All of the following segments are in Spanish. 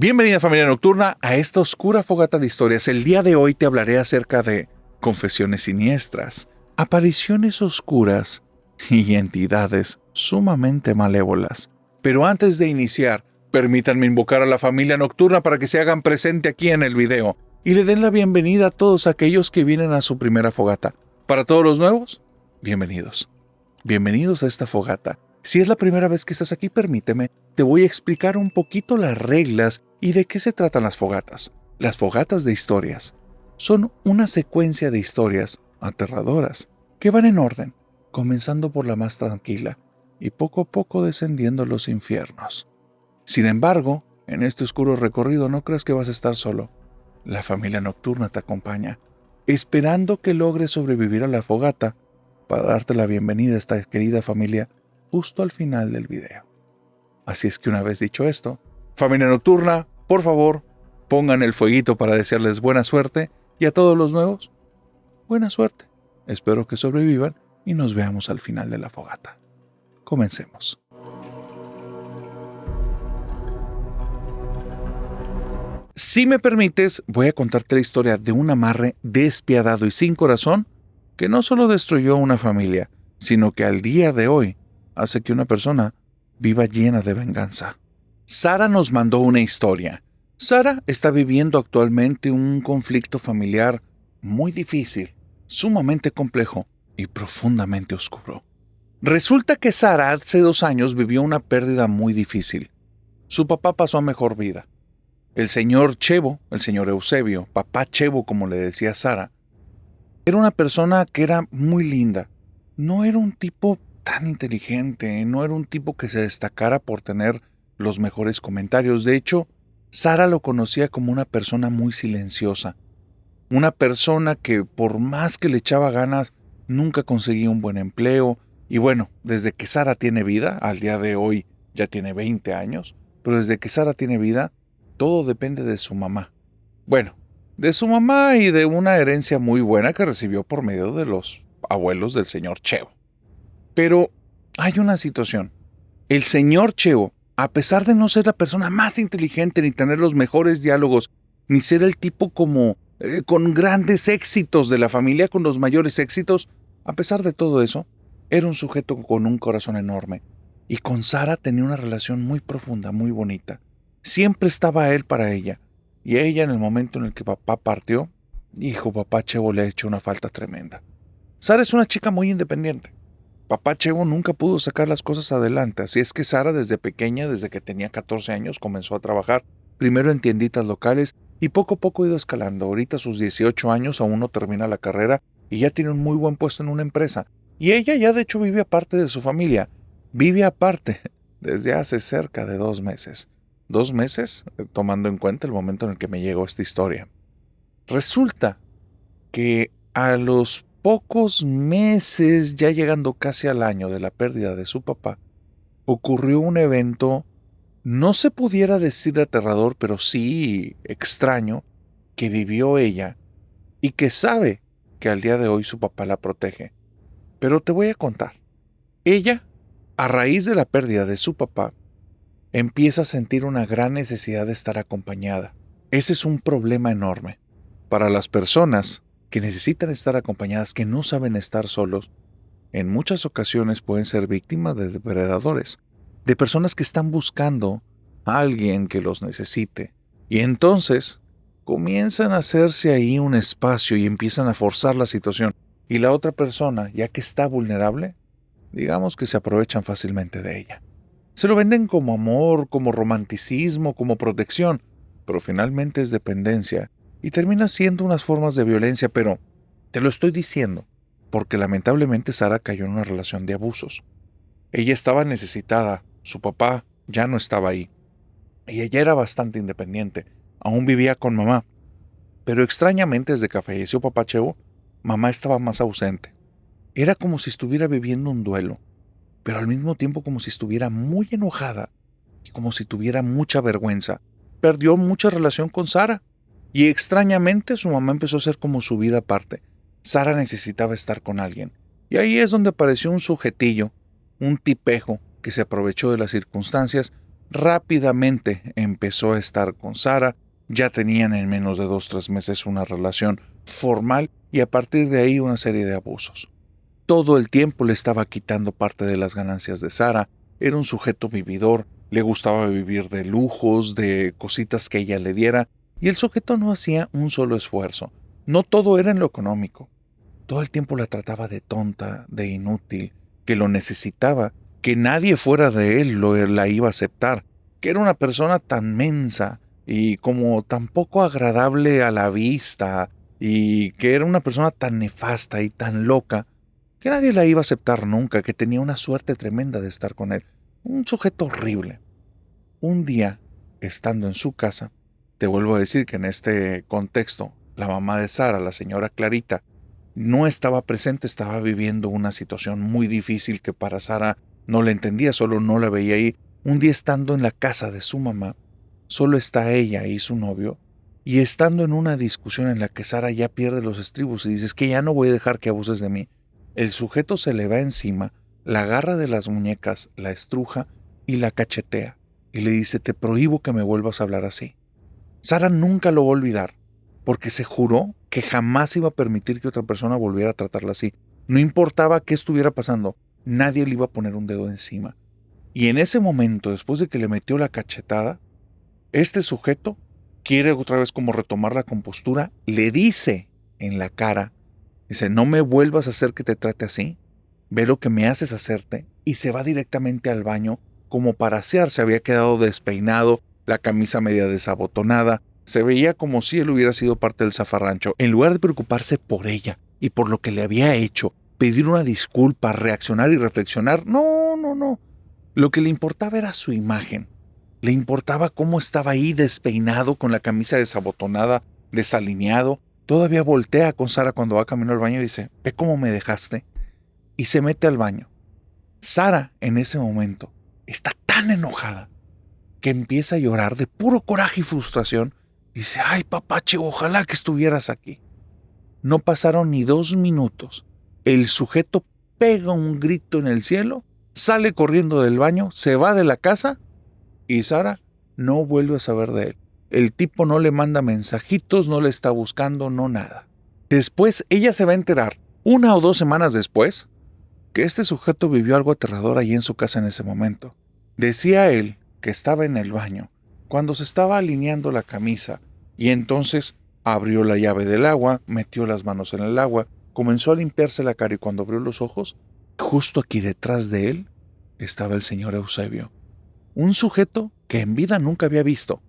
Bienvenida, familia nocturna, a esta oscura fogata de historias. El día de hoy te hablaré acerca de confesiones siniestras, apariciones oscuras y entidades sumamente malévolas. Pero antes de iniciar, permítanme invocar a la familia nocturna para que se hagan presente aquí en el video y le den la bienvenida a todos aquellos que vienen a su primera fogata. Para todos los nuevos, bienvenidos. Bienvenidos a esta fogata. Si es la primera vez que estás aquí, permíteme, te voy a explicar un poquito las reglas y de qué se tratan las fogatas. Las fogatas de historias son una secuencia de historias aterradoras que van en orden, comenzando por la más tranquila y poco a poco descendiendo los infiernos. Sin embargo, en este oscuro recorrido no creas que vas a estar solo. La familia nocturna te acompaña, esperando que logres sobrevivir a la fogata para darte la bienvenida a esta querida familia justo al final del video. Así es que una vez dicho esto, familia nocturna, por favor, pongan el fueguito para desearles buena suerte y a todos los nuevos, buena suerte. Espero que sobrevivan y nos veamos al final de la fogata. Comencemos. Si me permites, voy a contarte la historia de un amarre despiadado y sin corazón que no solo destruyó a una familia, sino que al día de hoy hace que una persona viva llena de venganza. Sara nos mandó una historia. Sara está viviendo actualmente un conflicto familiar muy difícil, sumamente complejo y profundamente oscuro. Resulta que Sara hace 2 años vivió una pérdida muy difícil. Su papá pasó a mejor vida. El señor Chevo, el señor Eusebio, papá Chevo como le decía Sara, era una persona que era muy linda. No era un tipo tan inteligente, no era un tipo que se destacara por tener los mejores comentarios. De hecho, Sara lo conocía como una persona muy silenciosa. Una persona que por más que le echaba ganas, nunca conseguía un buen empleo. Y bueno, desde que Sara tiene vida, al día de hoy ya tiene 20 años, pero desde que Sara tiene vida, todo depende de su mamá. Bueno, de su mamá y de una herencia muy buena que recibió por medio de los abuelos del señor Chevo. Pero hay una situación. El señor Chevo, a pesar de no ser la persona más inteligente, ni tener los mejores diálogos, ni ser el tipo con grandes éxitos de la familia, con los mayores éxitos, a pesar de todo eso, era un sujeto con un corazón enorme. Y con Sara tenía una relación muy profunda, muy bonita. Siempre estaba él para ella. Y ella, en el momento en el que papá partió, papá Chevo le ha hecho una falta tremenda. Sara es una chica muy independiente. Papá Chevo nunca pudo sacar las cosas adelante, así es que Sara desde pequeña, desde que tenía 14 años, comenzó a trabajar, primero en tienditas locales y poco a poco ha ido escalando. Ahorita a sus 18 años aún no termina la carrera y ya tiene un muy buen puesto en una empresa. Y ella ya de hecho vive aparte de su familia. Vive aparte desde hace cerca de 2 meses. 2 meses, tomando en cuenta el momento en el que me llegó esta historia. Resulta que a los pocos meses, ya llegando casi al año de la pérdida de su papá, ocurrió un evento, no se pudiera decir aterrador, pero sí extraño, que vivió ella y que sabe que al día de hoy su papá la protege. Pero te voy a contar. Ella, a raíz de la pérdida de su papá, empieza a sentir una gran necesidad de estar acompañada. Ese es un problema enorme. Para las personas que necesitan estar acompañadas, que no saben estar solos, en muchas ocasiones pueden ser víctimas de depredadores, de personas que están buscando a alguien que los necesite. Y entonces comienzan a hacerse ahí un espacio y empiezan a forzar la situación. Y la otra persona, ya que está vulnerable, digamos que se aprovechan fácilmente de ella. Se lo venden como amor, como romanticismo, como protección, pero finalmente es dependencia. Y termina siendo unas formas de violencia, pero te lo estoy diciendo porque lamentablemente Sara cayó en una relación de abusos. Ella estaba necesitada, su papá ya no estaba ahí. Y ella era bastante independiente, aún vivía con mamá. Pero extrañamente desde que falleció papá Chevo, mamá estaba más ausente. Era como si estuviera viviendo un duelo, pero al mismo tiempo como si estuviera muy enojada y como si tuviera mucha vergüenza. Perdió mucha relación con Sara. Y extrañamente su mamá empezó a ser como su vida aparte. Sara necesitaba estar con alguien. Y ahí es donde apareció un sujetillo, un tipejo, que se aprovechó de las circunstancias rápidamente empezó a estar con Sara. Ya tenían en menos de 2-3 meses una relación formal y a partir de ahí una serie de abusos. Todo el tiempo le estaba quitando parte de las ganancias de Sara. Era un sujeto vividor, le gustaba vivir de lujos, de cositas que ella le diera, y el sujeto no hacía un solo esfuerzo. No todo era en lo económico. Todo el tiempo la trataba de tonta, de inútil, que lo necesitaba, que nadie fuera de él la iba a aceptar, que era una persona tan mensa y como tan poco agradable a la vista, y que era una persona tan nefasta y tan loca, que nadie la iba a aceptar nunca, que tenía una suerte tremenda de estar con él. Un sujeto horrible. Un día, estando en su casa, te vuelvo a decir que en este contexto, la mamá de Sara, la señora Clarita, no estaba presente, estaba viviendo una situación muy difícil que para Sara no la entendía, solo no la veía ahí. Un día estando en la casa de su mamá, solo está ella y su novio, y estando en una discusión en la que Sara ya pierde los estribos y dice: "Es que ya no voy a dejar que abuses de mí", el sujeto se le va encima, la agarra de las muñecas, la estruja y la cachetea, y le dice: "Te prohíbo que me vuelvas a hablar así". Sara nunca lo va a olvidar, porque se juró que jamás iba a permitir que otra persona volviera a tratarla así. No importaba qué estuviera pasando, nadie le iba a poner un dedo encima. Y en ese momento, después de que le metió la cachetada, este sujeto quiere otra vez como retomar la compostura, le dice en la cara, dice: "No me vuelvas a hacer que te trate así, ve lo que me haces hacerte", y se va directamente al baño como para asear. Se había quedado despeinado, la camisa media desabotonada, se veía como si él hubiera sido parte del zafarrancho. En lugar de preocuparse por ella y por lo que le había hecho, pedir una disculpa, reaccionar y reflexionar, no, no, no. Lo que le importaba era su imagen. Le importaba cómo estaba ahí despeinado, con la camisa desabotonada, desalineado. Todavía voltea con Sara cuando va camino al baño y dice: "¿Ve cómo me dejaste?". Y se mete al baño. Sara, en ese momento, está tan enojada que empieza a llorar de puro coraje y frustración. Dice: "Ay, papache, ojalá que estuvieras aquí". No pasaron ni 2 minutos. El sujeto pega un grito en el cielo, sale corriendo del baño, se va de la casa y Sara no vuelve a saber de él. El tipo no le manda mensajitos, no le está buscando, no nada. Después ella se va a enterar, 1 o 2 semanas después, que este sujeto vivió algo aterrador allí en su casa en ese momento. Decía él que estaba en el baño cuando se estaba alineando la camisa y entonces abrió la llave del agua, metió las manos en el agua, comenzó a limpiarse la cara y cuando abrió los ojos, justo aquí detrás de él estaba el señor Eusebio. Un sujeto que en vida nunca había visto,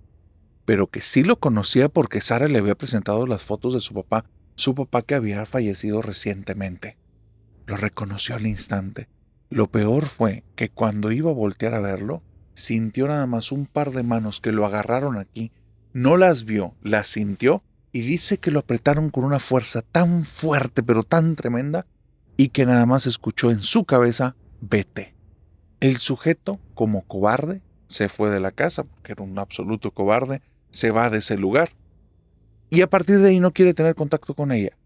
pero que sí lo conocía porque Sara le había presentado las fotos de su papá que había fallecido recientemente. Lo reconoció al instante. Lo peor fue que cuando iba a voltear a verlo, sintió nada más un par de manos que lo agarraron aquí, no las vio, las sintió y dice que lo apretaron con una fuerza tan fuerte pero tan tremenda y que nada más escuchó en su cabeza: "Vete". El sujeto, como cobarde, se fue de la casa, porque era un absoluto cobarde, se va de ese lugar y a partir de ahí no quiere tener contacto con ella.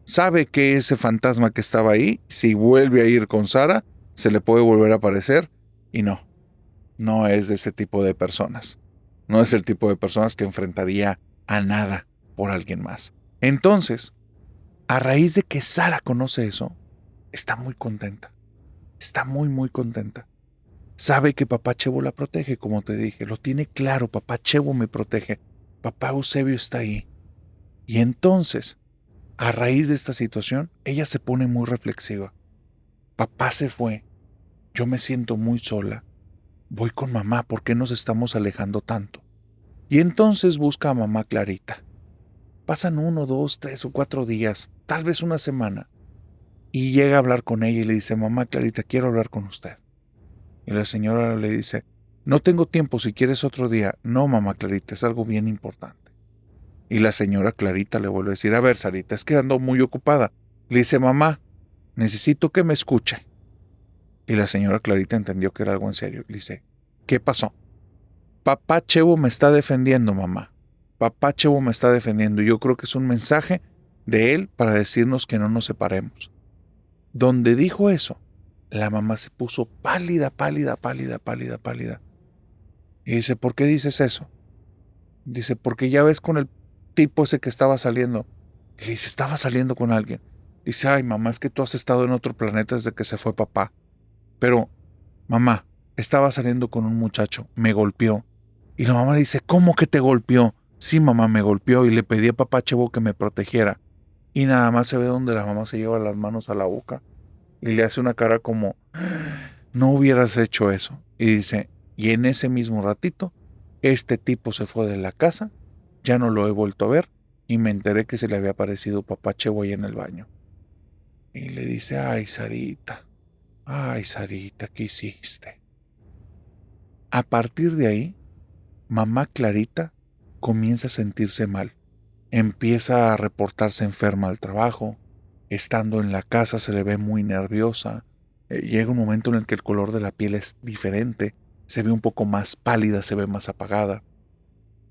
Sabe que ese fantasma que estaba ahí, si vuelve a ir con Sara, se le puede volver a aparecer y no es de ese tipo de personas. No es el tipo de personas que enfrentaría a nada por alguien más. Entonces, a raíz de que Sara conoce eso, está muy contenta. Está muy, muy contenta. Sabe que papá Chevo la protege, como te dije. Lo tiene claro, papá Chevo me protege. Papá Eusebio está ahí. Y entonces, a raíz de esta situación, ella se pone muy reflexiva. Papá se fue. Yo me siento muy sola. Voy con mamá, ¿por qué nos estamos alejando tanto? Y entonces busca a mamá Clarita. Pasan 1, 2, 3 o 4 días, tal vez una semana, y llega a hablar con ella y le dice: "Mamá Clarita, quiero hablar con usted". Y la señora le dice: "No tengo tiempo, si quieres otro día". "No, mamá Clarita, es algo bien importante". Y la señora Clarita le vuelve a decir: "A ver, Sarita, es que ando muy ocupada". Le dice: "Mamá, necesito que me escuche". Y la señora Clarita entendió que era algo en serio. Le dice: "¿Qué pasó?". "Papá Chevo me está defendiendo, mamá. Papá Chevo me está defendiendo. Yo creo que es un mensaje de él para decirnos que no nos separemos". Donde dijo eso, la mamá se puso pálida, pálida, pálida, pálida, pálida. Y dice, ¿por qué dices eso? Dice, porque ya ves con el tipo ese que estaba saliendo. Y le dice, estaba saliendo con alguien. Dice, ay, mamá, es que tú has estado en otro planeta desde que se fue papá. Pero, mamá, estaba saliendo con un muchacho, me golpeó. Y la mamá le dice, ¿cómo que te golpeó? Sí, mamá, me golpeó y le pedí a papá Chevo que me protegiera. Y nada más se ve donde la mamá se lleva las manos a la boca y le hace una cara como, no hubieras hecho eso. Y dice, y en ese mismo ratito, este tipo se fue de la casa, ya no lo he vuelto a ver y me enteré que se le había aparecido papá Chevo ahí en el baño. Y le dice, ay, Sarita, ¿qué hiciste? A partir de ahí, mamá Clarita comienza a sentirse mal. Empieza a reportarse enferma al trabajo. Estando en la casa se le ve muy nerviosa. Llega un momento en el que el color de la piel es diferente. Se ve un poco más pálida, se ve más apagada.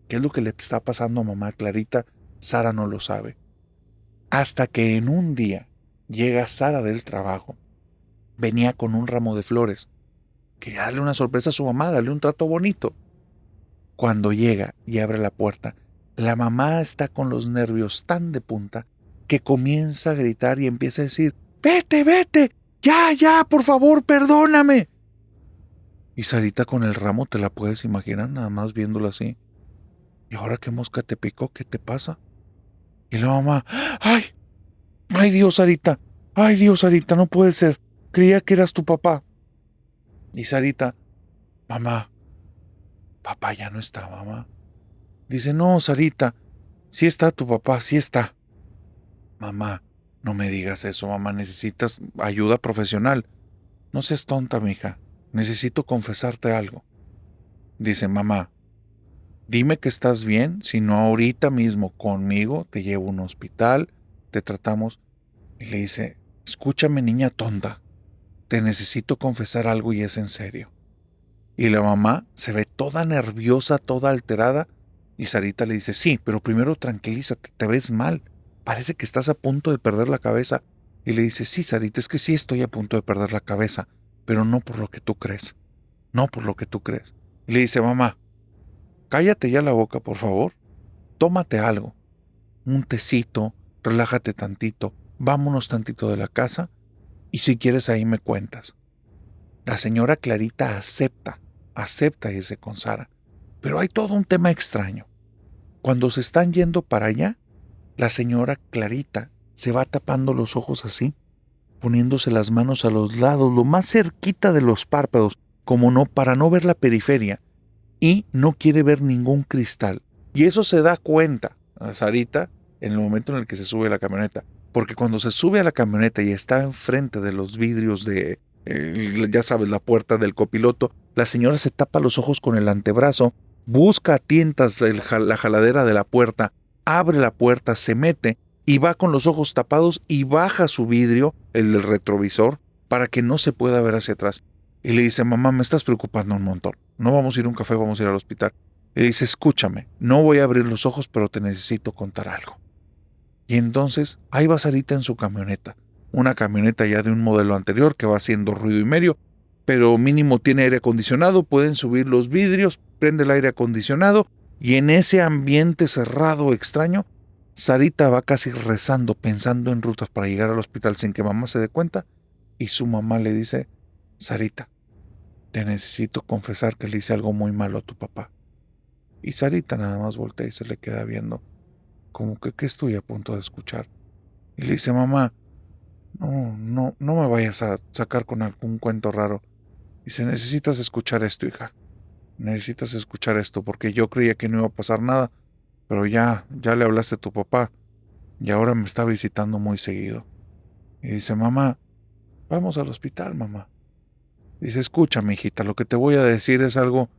¿Qué es lo que le está pasando a mamá Clarita? Sara no lo sabe. Hasta que en un día llega Sara del trabajo. Venía con un ramo de flores. Quería darle una sorpresa a su mamá, darle un trato bonito. Cuando llega y abre la puerta, la mamá está con los nervios tan de punta que comienza a gritar y empieza a decir, vete, vete, ya, por favor, perdóname. Y Sarita con el ramo, te la puedes imaginar, nada más viéndola así. ¿Y ahora qué mosca te picó? ¿Qué te pasa? Y la mamá, ay Dios, Sarita, no puede ser. Creía que eras tu papá. Y Sarita, mamá, papá ya no está, mamá. Dice, no, Sarita, sí está tu papá, sí está. Mamá, no me digas eso, mamá, necesitas ayuda profesional. No seas tonta, mija. Necesito confesarte algo. Dice, mamá, dime que estás bien, si no ahorita mismo conmigo te llevo a un hospital, te tratamos. Y le dice, escúchame, niña tonta, te necesito confesar algo y es en serio. Y la mamá se ve toda nerviosa, toda alterada, y Sarita le dice, sí, pero primero tranquilízate, te ves mal. Parece que estás a punto de perder la cabeza. Y le dice, sí, Sarita, es que sí estoy a punto de perder la cabeza, pero no por lo que tú crees. No por lo que tú crees. Y le dice, mamá, cállate ya la boca, por favor. Tómate algo. Un tecito, relájate tantito, vámonos tantito de la casa y si quieres ahí me cuentas. La señora Clarita acepta irse con Sara, pero hay todo un tema extraño. Cuando se están yendo para allá, la señora Clarita se va tapando los ojos así, poniéndose las manos a los lados, lo más cerquita de los párpados, como no, para no ver la periferia, y no quiere ver ningún cristal. Y eso se da cuenta a Sarita en el momento en el que se sube a la camioneta, porque cuando se sube a la camioneta y está enfrente de los vidrios de, ya sabes, la puerta del copiloto, la señora se tapa los ojos con el antebrazo, busca a tientas la jaladera de la puerta, abre la puerta, se mete y va con los ojos tapados y baja su vidrio, el del retrovisor, para que no se pueda ver hacia atrás. Y le dice, mamá, me estás preocupando un montón. No vamos a ir a un café, vamos a ir al hospital. Y le dice, escúchame, no voy a abrir los ojos, pero te necesito contar algo. Y entonces, ahí va Sarita en su camioneta. Una camioneta ya de un modelo anterior que va haciendo ruido y medio, pero mínimo tiene aire acondicionado, pueden subir los vidrios, prende el aire acondicionado, y en ese ambiente cerrado extraño, Sarita va casi rezando, pensando en rutas para llegar al hospital sin que mamá se dé cuenta, y su mamá le dice, Sarita, te necesito confesar que le hice algo muy malo a tu papá. Y Sarita nada más voltea y se le queda viendo, como que ¿qué estoy a punto de escuchar? Y le dice, mamá, no me vayas a sacar con algún cuento raro. Dice, necesitas escuchar esto, hija. Necesitas escuchar esto, porque yo creía que no iba a pasar nada, pero ya le hablaste a tu papá, y ahora me está visitando muy seguido. Y dice, mamá, vamos al hospital, mamá. Dice, escúchame, hijita, lo que te voy a decir es algo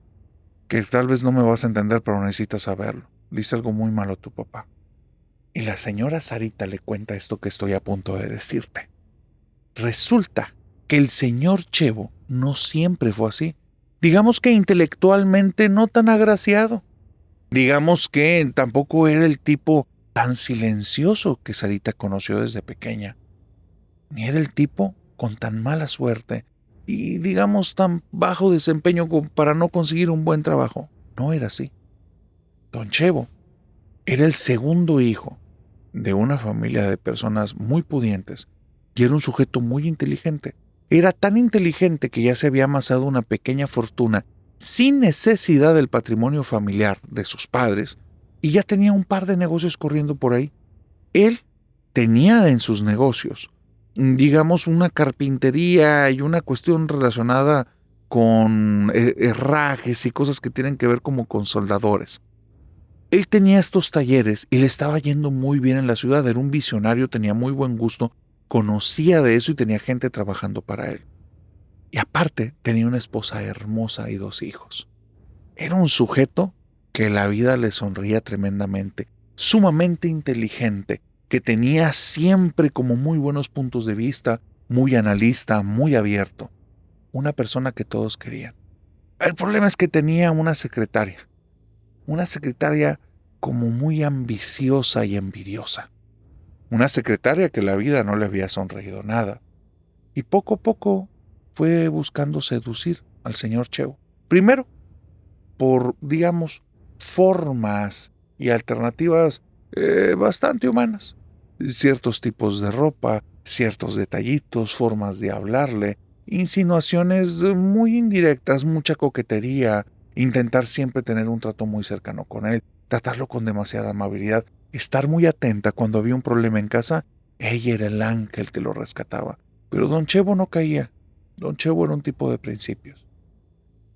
que tal vez no me vas a entender, pero necesitas saberlo. Le hice algo muy malo a tu papá. Y la señora Sarita le cuenta esto que estoy a punto de decirte. Resulta que el señor Chevo no siempre fue así. Digamos que intelectualmente no tan agraciado. Digamos que tampoco era el tipo tan silencioso que Sarita conoció desde pequeña. Ni era el tipo con tan mala suerte y digamos tan bajo desempeño como para no conseguir un buen trabajo. No era así. Don Chevo era el segundo hijo de una familia de personas muy pudientes y era un sujeto muy inteligente. Era tan inteligente que ya se había amasado una pequeña fortuna sin necesidad del patrimonio familiar de sus padres y ya tenía un par de negocios corriendo por ahí. Él tenía en sus negocios, digamos, una carpintería y una cuestión relacionada con herrajes y cosas que tienen que ver como con soldadores. Él tenía estos talleres y le estaba yendo muy bien en la ciudad. Era un visionario, tenía muy buen gusto, conocía de eso y tenía gente trabajando para él. Y aparte, tenía una esposa hermosa y 2 hijos. Era un sujeto que la vida le sonría tremendamente, sumamente inteligente, que tenía siempre como muy buenos puntos de vista, muy analista, muy abierto. Una persona que todos querían. El problema es que tenía una secretaria como muy ambiciosa y envidiosa. Una secretaria que la vida no le había sonreído nada. Y poco a poco fue buscando seducir al señor Chevo. Primero, por, digamos, formas y alternativas bastante humanas. Ciertos tipos de ropa, ciertos detallitos, formas de hablarle, insinuaciones muy indirectas, mucha coquetería, intentar siempre tener un trato muy cercano con él, tratarlo con demasiada amabilidad, estar muy atenta cuando había un problema en casa. Ella era el ángel que lo rescataba. Pero don Chevo no caía. Don Chevo era un tipo de principios.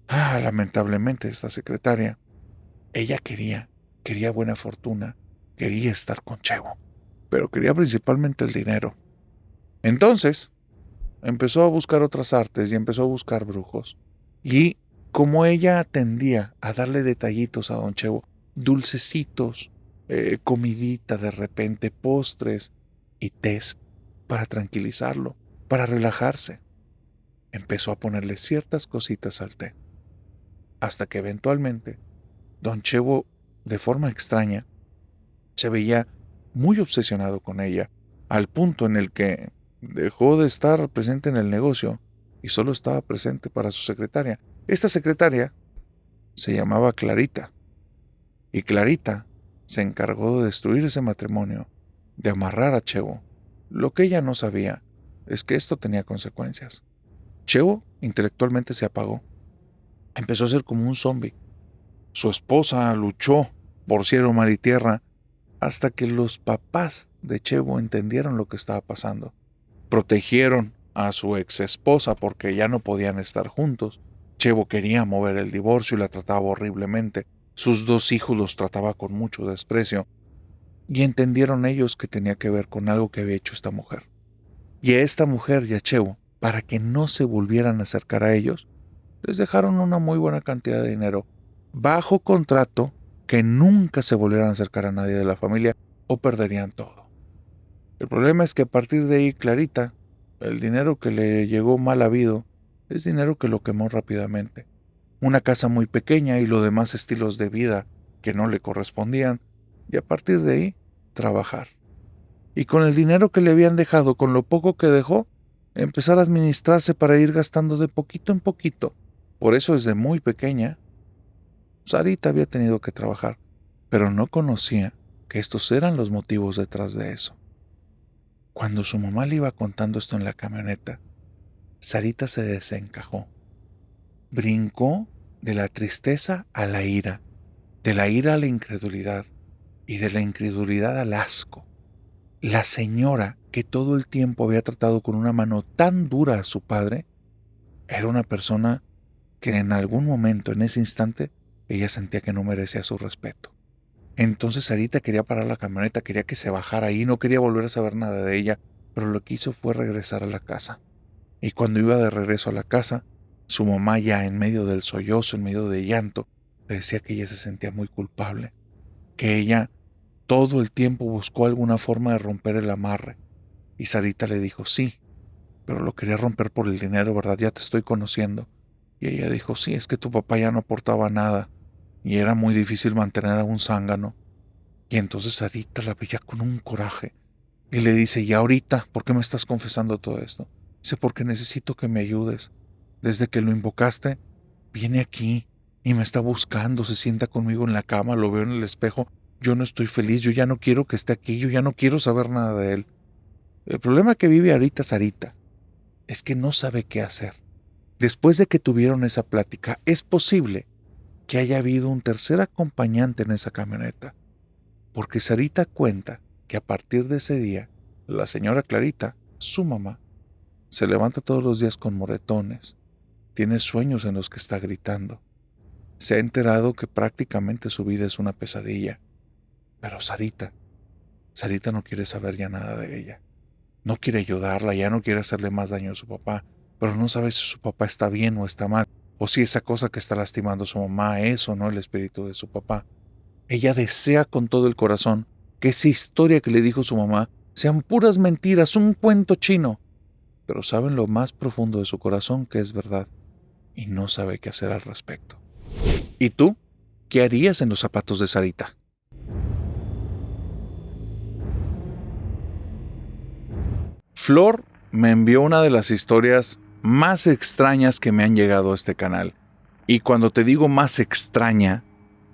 Lamentablemente esta secretaria, ella quería buena fortuna, quería estar con Chevo, pero quería principalmente el dinero. Entonces, empezó a buscar otras artes y empezó a buscar brujos. Y como ella tendía a darle detallitos a don Chevo, dulcecitos, comidita de repente, postres y tés para tranquilizarlo, para relajarse, empezó a ponerle ciertas cositas al té. Hasta que eventualmente, don Chevo, de forma extraña, se veía muy obsesionado con ella, al punto en el que dejó de estar presente en el negocio y solo estaba presente para su secretaria. Esta secretaria se llamaba Clarita, y Clarita se encargó de destruir ese matrimonio, de amarrar a Chevo. Lo que ella no sabía es que esto tenía consecuencias. Chevo intelectualmente se apagó. Empezó a ser como un zombi. Su esposa luchó por cielo, mar y tierra hasta que los papás de Chevo entendieron lo que estaba pasando. Protegieron a su ex esposa porque ya no podían estar juntos. Chevo quería mover el divorcio y la trataba horriblemente. Sus 2 hijos los trataba con mucho desprecio. Y entendieron ellos que tenía que ver con algo que había hecho esta mujer. Y a esta mujer y a Chevo, para que no se volvieran a acercar a ellos, les dejaron una muy buena cantidad de dinero, bajo contrato, que nunca se volvieran a acercar a nadie de la familia o perderían todo. El problema es que a partir de ahí, Clarita, el dinero que le llegó mal habido, es dinero que lo quemó rápidamente. Una casa muy pequeña y los demás estilos de vida que no le correspondían, y a partir de ahí, trabajar. Y con el dinero que le habían dejado, con lo poco que dejó, empezar a administrarse para ir gastando de poquito en poquito. Por eso desde muy pequeña, Sarita había tenido que trabajar, pero no conocía que estos eran los motivos detrás de eso. Cuando su mamá le iba contando esto en la camioneta, Sarita se desencajó. Brincó de la tristeza a la ira, de la ira a la incredulidad y de la incredulidad al asco. La señora que todo el tiempo había tratado con una mano tan dura a su padre, era una persona que en algún momento, en ese instante, ella sentía que no merecía su respeto. Entonces Sarita quería parar la camioneta, quería que se bajara ahí, no quería volver a saber nada de ella, pero lo que hizo fue regresar a la casa. Y cuando iba de regreso a la casa, su mamá, ya en medio del sollozo, en medio de llanto, le decía que ella se sentía muy culpable, que ella todo el tiempo buscó alguna forma de romper el amarre. Y Sarita le dijo, sí, pero lo quería romper por el dinero, ¿verdad? Ya te estoy conociendo. Y ella dijo, sí, es que tu papá ya no aportaba nada y era muy difícil mantener a un zángano. Y entonces Sarita la veía con un coraje y le dice, ¿y ahorita por qué me estás confesando todo esto? Dice, porque necesito que me ayudes. Desde que lo invocaste, viene aquí y me está buscando, se sienta conmigo en la cama, lo veo en el espejo. Yo no estoy feliz, yo ya no quiero que esté aquí, yo ya no quiero saber nada de él. El problema que vive ahorita Sarita es que no sabe qué hacer. Después de que tuvieron esa plática, es posible que haya habido un tercer acompañante en esa camioneta, porque Sarita cuenta que a partir de ese día, la señora Clarita, su mamá, se levanta todos los días con moretones, tiene sueños en los que está gritando. Se ha enterado que prácticamente su vida es una pesadilla, pero Sarita no quiere saber ya nada de ella. No quiere ayudarla, ya no quiere hacerle más daño a su papá, pero no sabe si su papá está bien o está mal, o si esa cosa que está lastimando a su mamá es o no el espíritu de su papá. Ella desea con todo el corazón que esa historia que le dijo su mamá sean puras mentiras, un cuento chino, pero sabe en lo más profundo de su corazón que es verdad y no sabe qué hacer al respecto. ¿Y tú? ¿Qué harías en los zapatos de Sarita? Flor me envió una de las historias más extrañas que me han llegado a este canal. Y cuando te digo más extraña,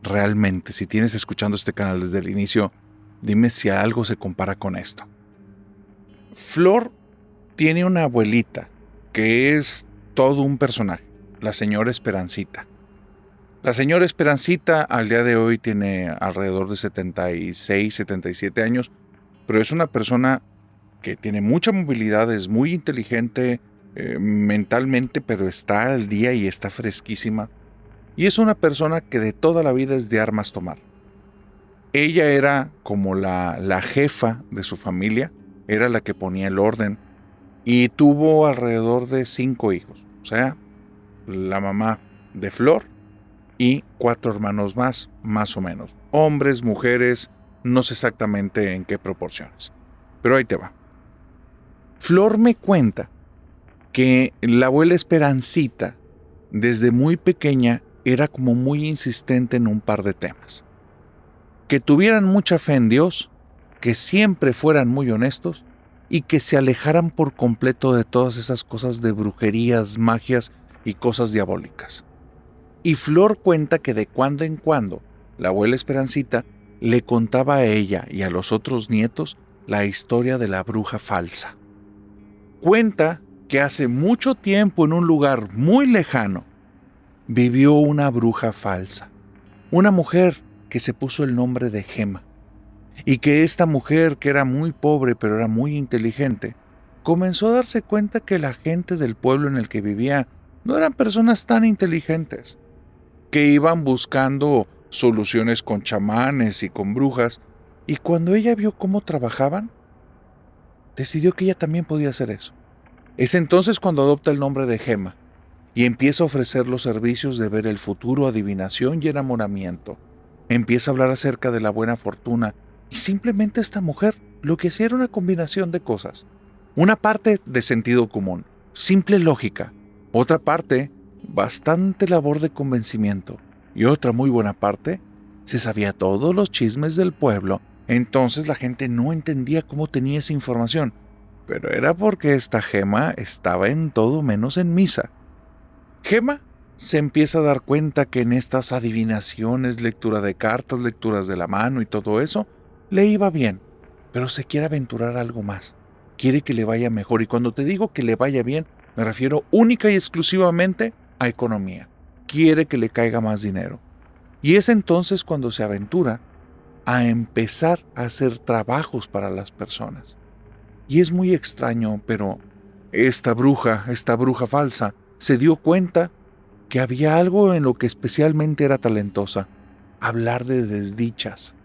realmente, si tienes escuchando este canal desde el inicio, dime si algo se compara con esto. Flor tiene una abuelita que es todo un personaje, la señora Esperancita. La señora Esperancita al día de hoy tiene alrededor de 76, 77 años, pero es una persona que tiene mucha movilidad, es muy inteligente mentalmente, pero está al día y está fresquísima. Y es una persona que de toda la vida es de armas tomar. Ella era como la jefa de su familia, era la que ponía el orden, y tuvo alrededor de 5 hijos, o sea, la mamá de Flor y 4 hermanos más o menos. Hombres, mujeres, no sé exactamente en qué proporciones, pero ahí te va. Flor me cuenta que la abuela Esperancita, desde muy pequeña, era como muy insistente en un par de temas. Que tuvieran mucha fe en Dios, que siempre fueran muy honestos y que se alejaran por completo de todas esas cosas de brujerías, magias y cosas diabólicas. Y Flor cuenta que de cuando en cuando la abuela Esperancita le contaba a ella y a los otros nietos la historia de la bruja falsa. Cuenta que hace mucho tiempo en un lugar muy lejano vivió una bruja falsa, una mujer que se puso el nombre de Gema, y que esta mujer, que era muy pobre pero era muy inteligente, comenzó a darse cuenta que la gente del pueblo en el que vivía no eran personas tan inteligentes, que iban buscando soluciones con chamanes y con brujas, y cuando ella vio cómo trabajaban, decidió que ella también podía hacer eso. Es entonces cuando adopta el nombre de Gema y empieza a ofrecer los servicios de ver el futuro, adivinación y enamoramiento. Empieza a hablar acerca de la buena fortuna y simplemente esta mujer lo que hacía era una combinación de cosas. Una parte de sentido común, simple lógica. Otra parte, bastante labor de convencimiento. Y otra muy buena parte, se sabía todos los chismes del pueblo. Entonces la gente no entendía cómo tenía esa información. Pero era porque esta Gema estaba en todo menos en misa. Gema se empieza a dar cuenta que en estas adivinaciones, lectura de cartas, lecturas de la mano y todo eso, le iba bien, pero se quiere aventurar a algo más. Quiere que le vaya mejor, y cuando te digo que le vaya bien, me refiero única y exclusivamente a economía. Quiere que le caiga más dinero. Y es entonces cuando se aventura a empezar a hacer trabajos para las personas. Y es muy extraño, pero esta bruja falsa, se dio cuenta que había algo en lo que especialmente era talentosa: hablar de desdichas.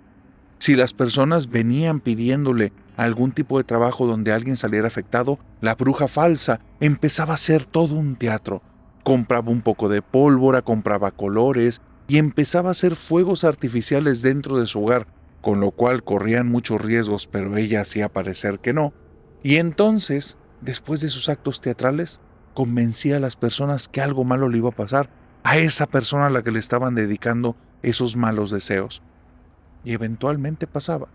Si las personas venían pidiéndole algún tipo de trabajo donde alguien saliera afectado, la bruja falsa empezaba a hacer todo un teatro. Compraba un poco de pólvora, compraba colores y empezaba a hacer fuegos artificiales dentro de su hogar, con lo cual corrían muchos riesgos, pero ella hacía parecer que no. Y entonces, después de sus actos teatrales, convencía a las personas que algo malo le iba a pasar a esa persona a la que le estaban dedicando esos malos deseos. Y eventualmente pasaba.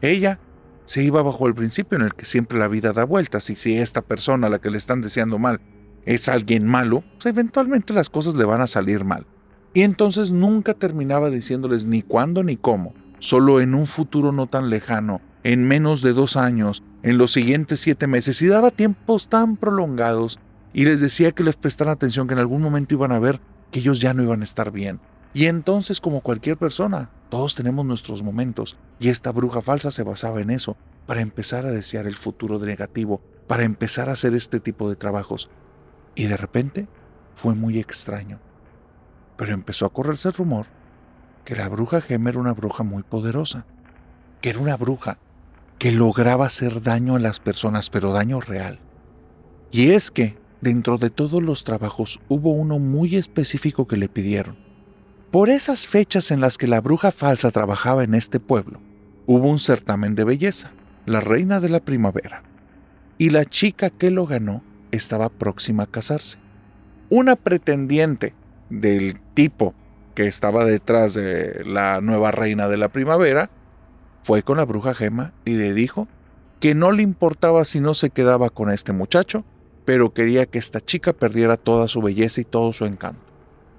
Ella se iba bajo el principio en el que siempre la vida da vueltas, y si esta persona a la que le están deseando mal es alguien malo, pues eventualmente las cosas le van a salir mal. Y entonces nunca terminaba diciéndoles ni cuándo ni cómo, solo en un futuro no tan lejano, en menos de 2 años, en los siguientes 7 meses, y daba tiempos tan prolongados, y les decía que les prestaran atención, que en algún momento iban a ver que ellos ya no iban a estar bien. Y entonces, como cualquier persona, todos tenemos nuestros momentos, y esta bruja falsa se basaba en eso, para empezar a desear el futuro negativo, para empezar a hacer este tipo de trabajos. Y de repente, fue muy extraño. Pero empezó a correrse el rumor que la bruja Gema era una bruja muy poderosa, que era una bruja que lograba hacer daño a las personas, pero daño real. Y es que, dentro de todos los trabajos, hubo uno muy específico que le pidieron. Por esas fechas en las que la bruja falsa trabajaba en este pueblo, hubo un certamen de belleza, la reina de la primavera. Y la chica que lo ganó estaba próxima a casarse. Una pretendiente del tipo que estaba detrás de la nueva reina de la primavera fue con la bruja Gema y le dijo que no le importaba si no se quedaba con este muchacho, pero quería que esta chica perdiera toda su belleza y todo su encanto.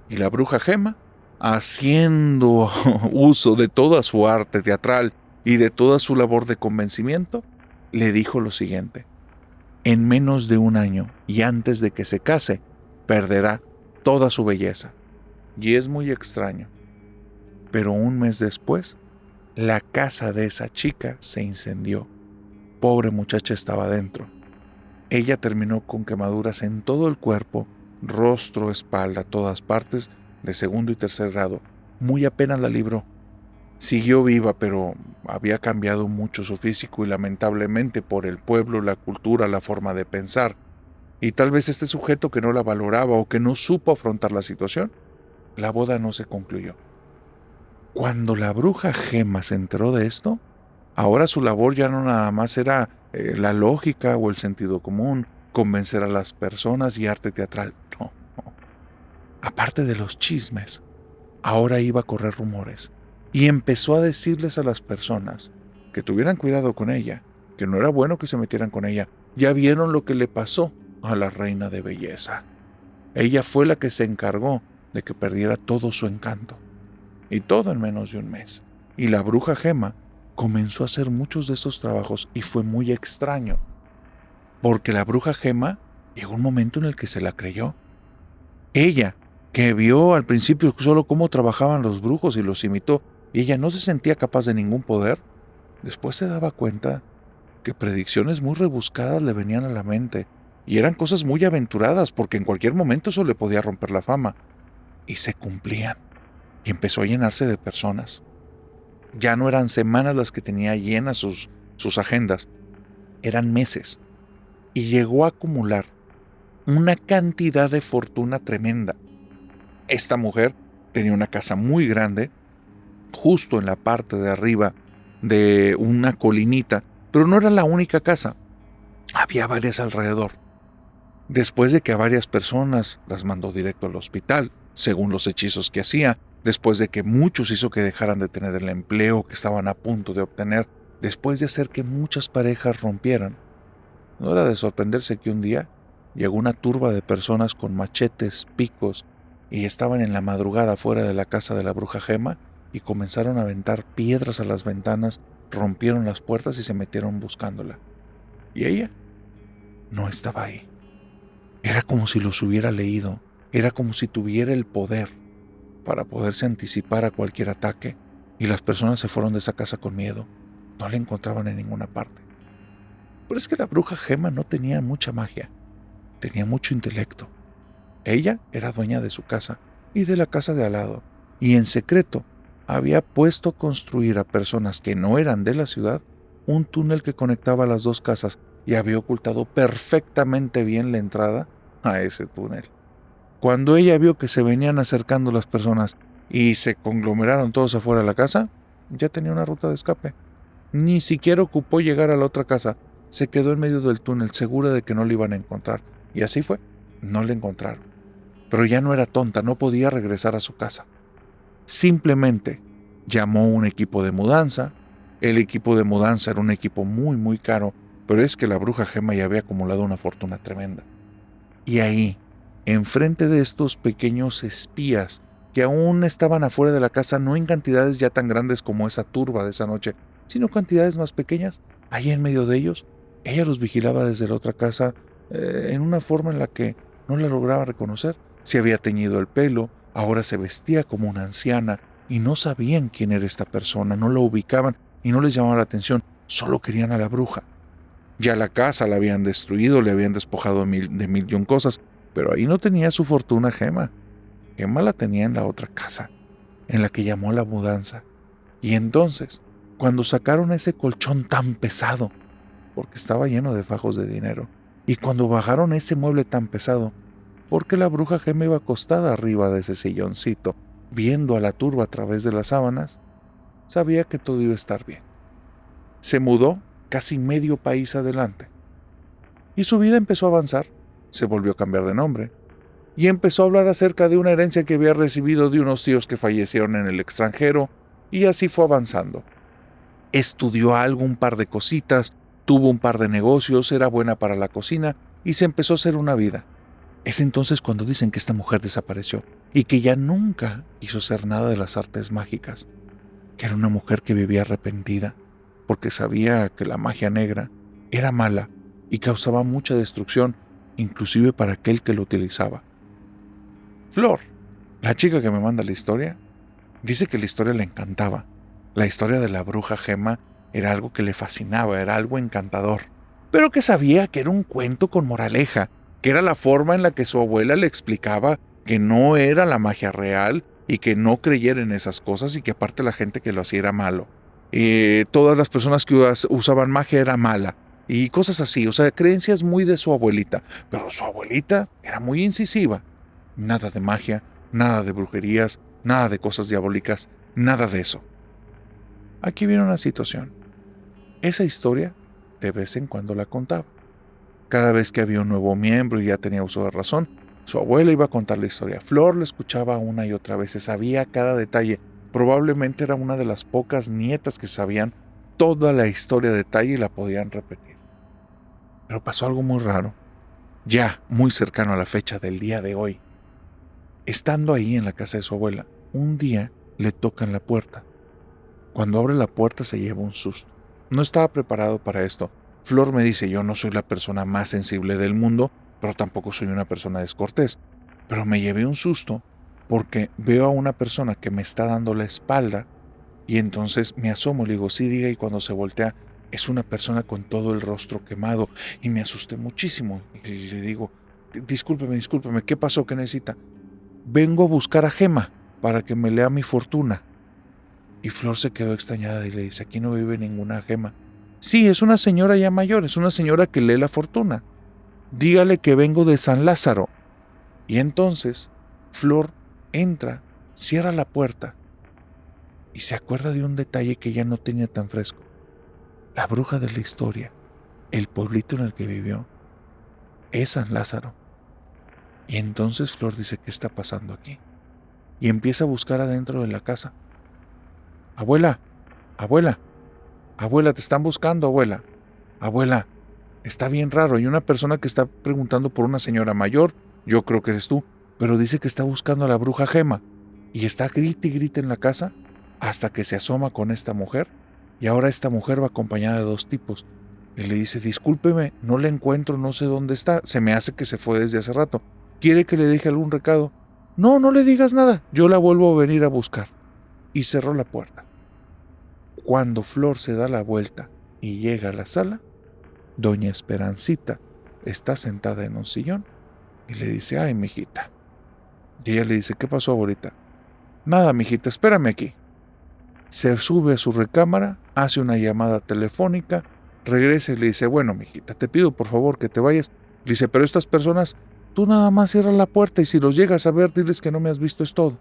Y la bruja Gema, haciendo uso de toda su arte teatral y de toda su labor de convencimiento, le dijo lo siguiente: en menos de 1 año y antes de que se case, perderá toda su belleza. Y es muy extraño, pero 1 mes después, la casa de esa chica se incendió. Pobre muchacha estaba dentro. Ella terminó con quemaduras en todo el cuerpo, rostro, espalda, todas partes, de 2º y 3er grado. Muy apenas la libró. Siguió viva, pero había cambiado mucho su físico y lamentablemente por el pueblo, la cultura, la forma de pensar. Y tal vez este sujeto que no la valoraba o que no supo afrontar la situación, la boda no se concluyó. Cuando la bruja Gema se enteró de esto, ahora su labor ya no nada más era la lógica o el sentido común, convencer a las personas y arte teatral. No. Aparte de los chismes, ahora iba a correr rumores y empezó a decirles a las personas que tuvieran cuidado con ella, que no era bueno que se metieran con ella. Ya vieron lo que le pasó a la reina de belleza. Ella fue la que se encargó de que perdiera todo su encanto. Y todo en menos de 1 mes. Y la bruja Gema comenzó a hacer muchos de esos trabajos y fue muy extraño. Porque la bruja Gema llegó un momento en el que se la creyó. Ella, que vio al principio solo cómo trabajaban los brujos y los imitó, y ella no se sentía capaz de ningún poder, después se daba cuenta que predicciones muy rebuscadas le venían a la mente, y eran cosas muy aventuradas, porque en cualquier momento eso le podía romper la fama, y se cumplían. Y empezó a llenarse de personas. Ya no eran semanas las que tenía llenas sus agendas, eran meses. Y llegó a acumular una cantidad de fortuna tremenda. Esta mujer tenía una casa muy grande, justo en la parte de arriba de una colinita, pero no era la única casa. Había varias alrededor. Después de que a varias personas las mandó directo al hospital, según los hechizos que hacía, después de que muchos hizo que dejaran de tener el empleo que estaban a punto de obtener, después de hacer que muchas parejas rompieran, no era de sorprenderse que un día llegó una turba de personas con machetes, picos, y estaban en la madrugada fuera de la casa de la bruja Gema y comenzaron a aventar piedras a las ventanas, rompieron las puertas y se metieron buscándola. Y ella no estaba ahí. Era como si los hubiera leído, era como si tuviera el poder para poderse anticipar a cualquier ataque, y las personas se fueron de esa casa con miedo. No la encontraban en ninguna parte. Pero es que la bruja Gema no tenía mucha magia, tenía mucho intelecto. Ella era dueña de su casa y de la casa de al lado, y en secreto había puesto a construir a personas que no eran de la ciudad un túnel que conectaba las 2 casas y había ocultado perfectamente bien la entrada a ese túnel. Cuando ella vio que se venían acercando las personas y se conglomeraron todos afuera de la casa, ya tenía una ruta de escape. Ni siquiera ocupó llegar a la otra casa. Se quedó en medio del túnel, segura de que no la iban a encontrar. Y así fue. No la encontraron. Pero ya no era tonta, no podía regresar a su casa. Simplemente llamó un equipo de mudanza. El equipo de mudanza era un equipo muy, muy caro, pero es que la bruja Gema ya había acumulado una fortuna tremenda. Y ahí, enfrente de estos pequeños espías que aún estaban afuera de la casa, no en cantidades ya tan grandes como esa turba de esa noche, sino cantidades más pequeñas, ahí en medio de ellos, ella los vigilaba desde la otra casa en una forma en la que no la lograba reconocer. Se había teñido el pelo, ahora se vestía como una anciana y no sabían quién era esta persona, no la ubicaban y no les llamaba la atención, solo querían a la bruja. Ya la casa la habían destruido, le habían despojado de mil y un cosas, pero ahí no tenía su fortuna Gema. Gema la tenía en la otra casa, en la que llamó la mudanza. Y entonces, cuando sacaron ese colchón tan pesado, porque estaba lleno de fajos de dinero, y cuando bajaron ese mueble tan pesado, porque la bruja Gema iba acostada arriba de ese silloncito, viendo a la turba a través de las sábanas, sabía que todo iba a estar bien. Se mudó casi medio país adelante, y su vida empezó a avanzar. Se volvió a cambiar de nombre, y empezó a hablar acerca de una herencia que había recibido de unos tíos que fallecieron en el extranjero, y así fue avanzando. Estudió algo, un par de cositas, tuvo un par de negocios, era buena para la cocina, y se empezó a hacer una vida. Es entonces cuando dicen que esta mujer desapareció, y que ya nunca quiso hacer nada de las artes mágicas, que era una mujer que vivía arrepentida, porque sabía que la magia negra era mala y causaba mucha destrucción, inclusive para aquel que lo utilizaba. Flor, la chica que me manda la historia, dice que la historia le encantaba. La historia de la bruja Gema era algo que le fascinaba, era algo encantador, pero que sabía que era un cuento con moraleja, que era la forma en la que su abuela le explicaba que no era la magia real y que no creyera en esas cosas y que aparte la gente que lo hacía era malo. Todas las personas que usaban magia era mala y cosas así, o sea, creencias muy de su abuelita, pero su abuelita era muy incisiva. Nada de magia, nada de brujerías, nada de cosas diabólicas, nada de eso. Aquí viene una situación. Esa historia de vez en cuando la contaba. Cada vez que había un nuevo miembro y ya tenía uso de razón, su abuela iba a contar la historia. Flor la escuchaba una y otra vez, se sabía cada detalle. Probablemente era una de las pocas nietas que sabían toda la historia de detalle y la podían repetir. Pero pasó algo muy raro, ya muy cercano a la fecha del día de hoy. Estando ahí en la casa de su abuela, un día le tocan la puerta. Cuando abre la puerta se lleva un susto. No estaba preparado para esto. Flor me dice, yo no soy la persona más sensible del mundo, pero tampoco soy una persona descortés. Pero me llevé un susto porque veo a una persona que me está dando la espalda y entonces me asomo y le digo, sí, diga, y cuando se voltea es una persona con todo el rostro quemado y me asusté muchísimo. Y le digo, discúlpeme, ¿qué pasó? ¿Qué necesita? Vengo a buscar a Gema para que me lea mi fortuna. Y Flor se quedó extrañada y le dice, aquí no vive ninguna Gema. Sí, es una señora ya mayor, es una señora que lee la fortuna. Dígale que vengo de San Lázaro. Y entonces Flor entra, cierra la puerta y se acuerda de un detalle que ya no tenía tan fresco. La bruja de la historia, el pueblito en el que vivió, es San Lázaro. Y entonces Flor dice, ¿qué está pasando aquí? Y empieza a buscar adentro de la casa. Abuela, abuela, abuela, te están buscando, abuela. Abuela, está bien raro. Hay una persona que está preguntando por una señora mayor, yo creo que eres tú, pero dice que está buscando a la bruja Gema. Y está grite y grite en la casa hasta que se asoma con esta mujer. Y ahora esta mujer va acompañada de dos tipos. Y le dice, discúlpeme, no la encuentro, no sé dónde está. Se me hace que se fue desde hace rato. ¿Quiere que le deje algún recado? No, no le digas nada, yo la vuelvo a venir a buscar. Y cerró la puerta. Cuando Flor se da la vuelta y llega a la sala, doña Esperancita está sentada en un sillón y le dice, ay, mijita. Y ella le dice, ¿qué pasó, abuelita? Nada, mijita, espérame aquí. Se sube a su recámara, hace una llamada telefónica, regresa y le dice, bueno, mijita, te pido por favor que te vayas. Le dice, pero estas personas, tú nada más cierra la puerta y si los llegas a ver, diles que no me has visto, es todo.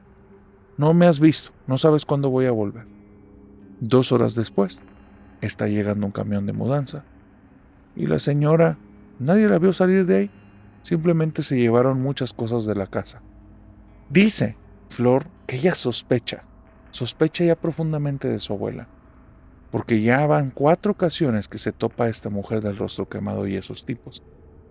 No me has visto, no sabes cuándo voy a volver. 2 horas después, está llegando un camión de mudanza. Y la señora, nadie la vio salir de ahí. Simplemente se llevaron muchas cosas de la casa. Dice Flor que ella sospecha ya profundamente de su abuela, porque ya van 4 ocasiones que se topa a esta mujer del rostro quemado y esos tipos.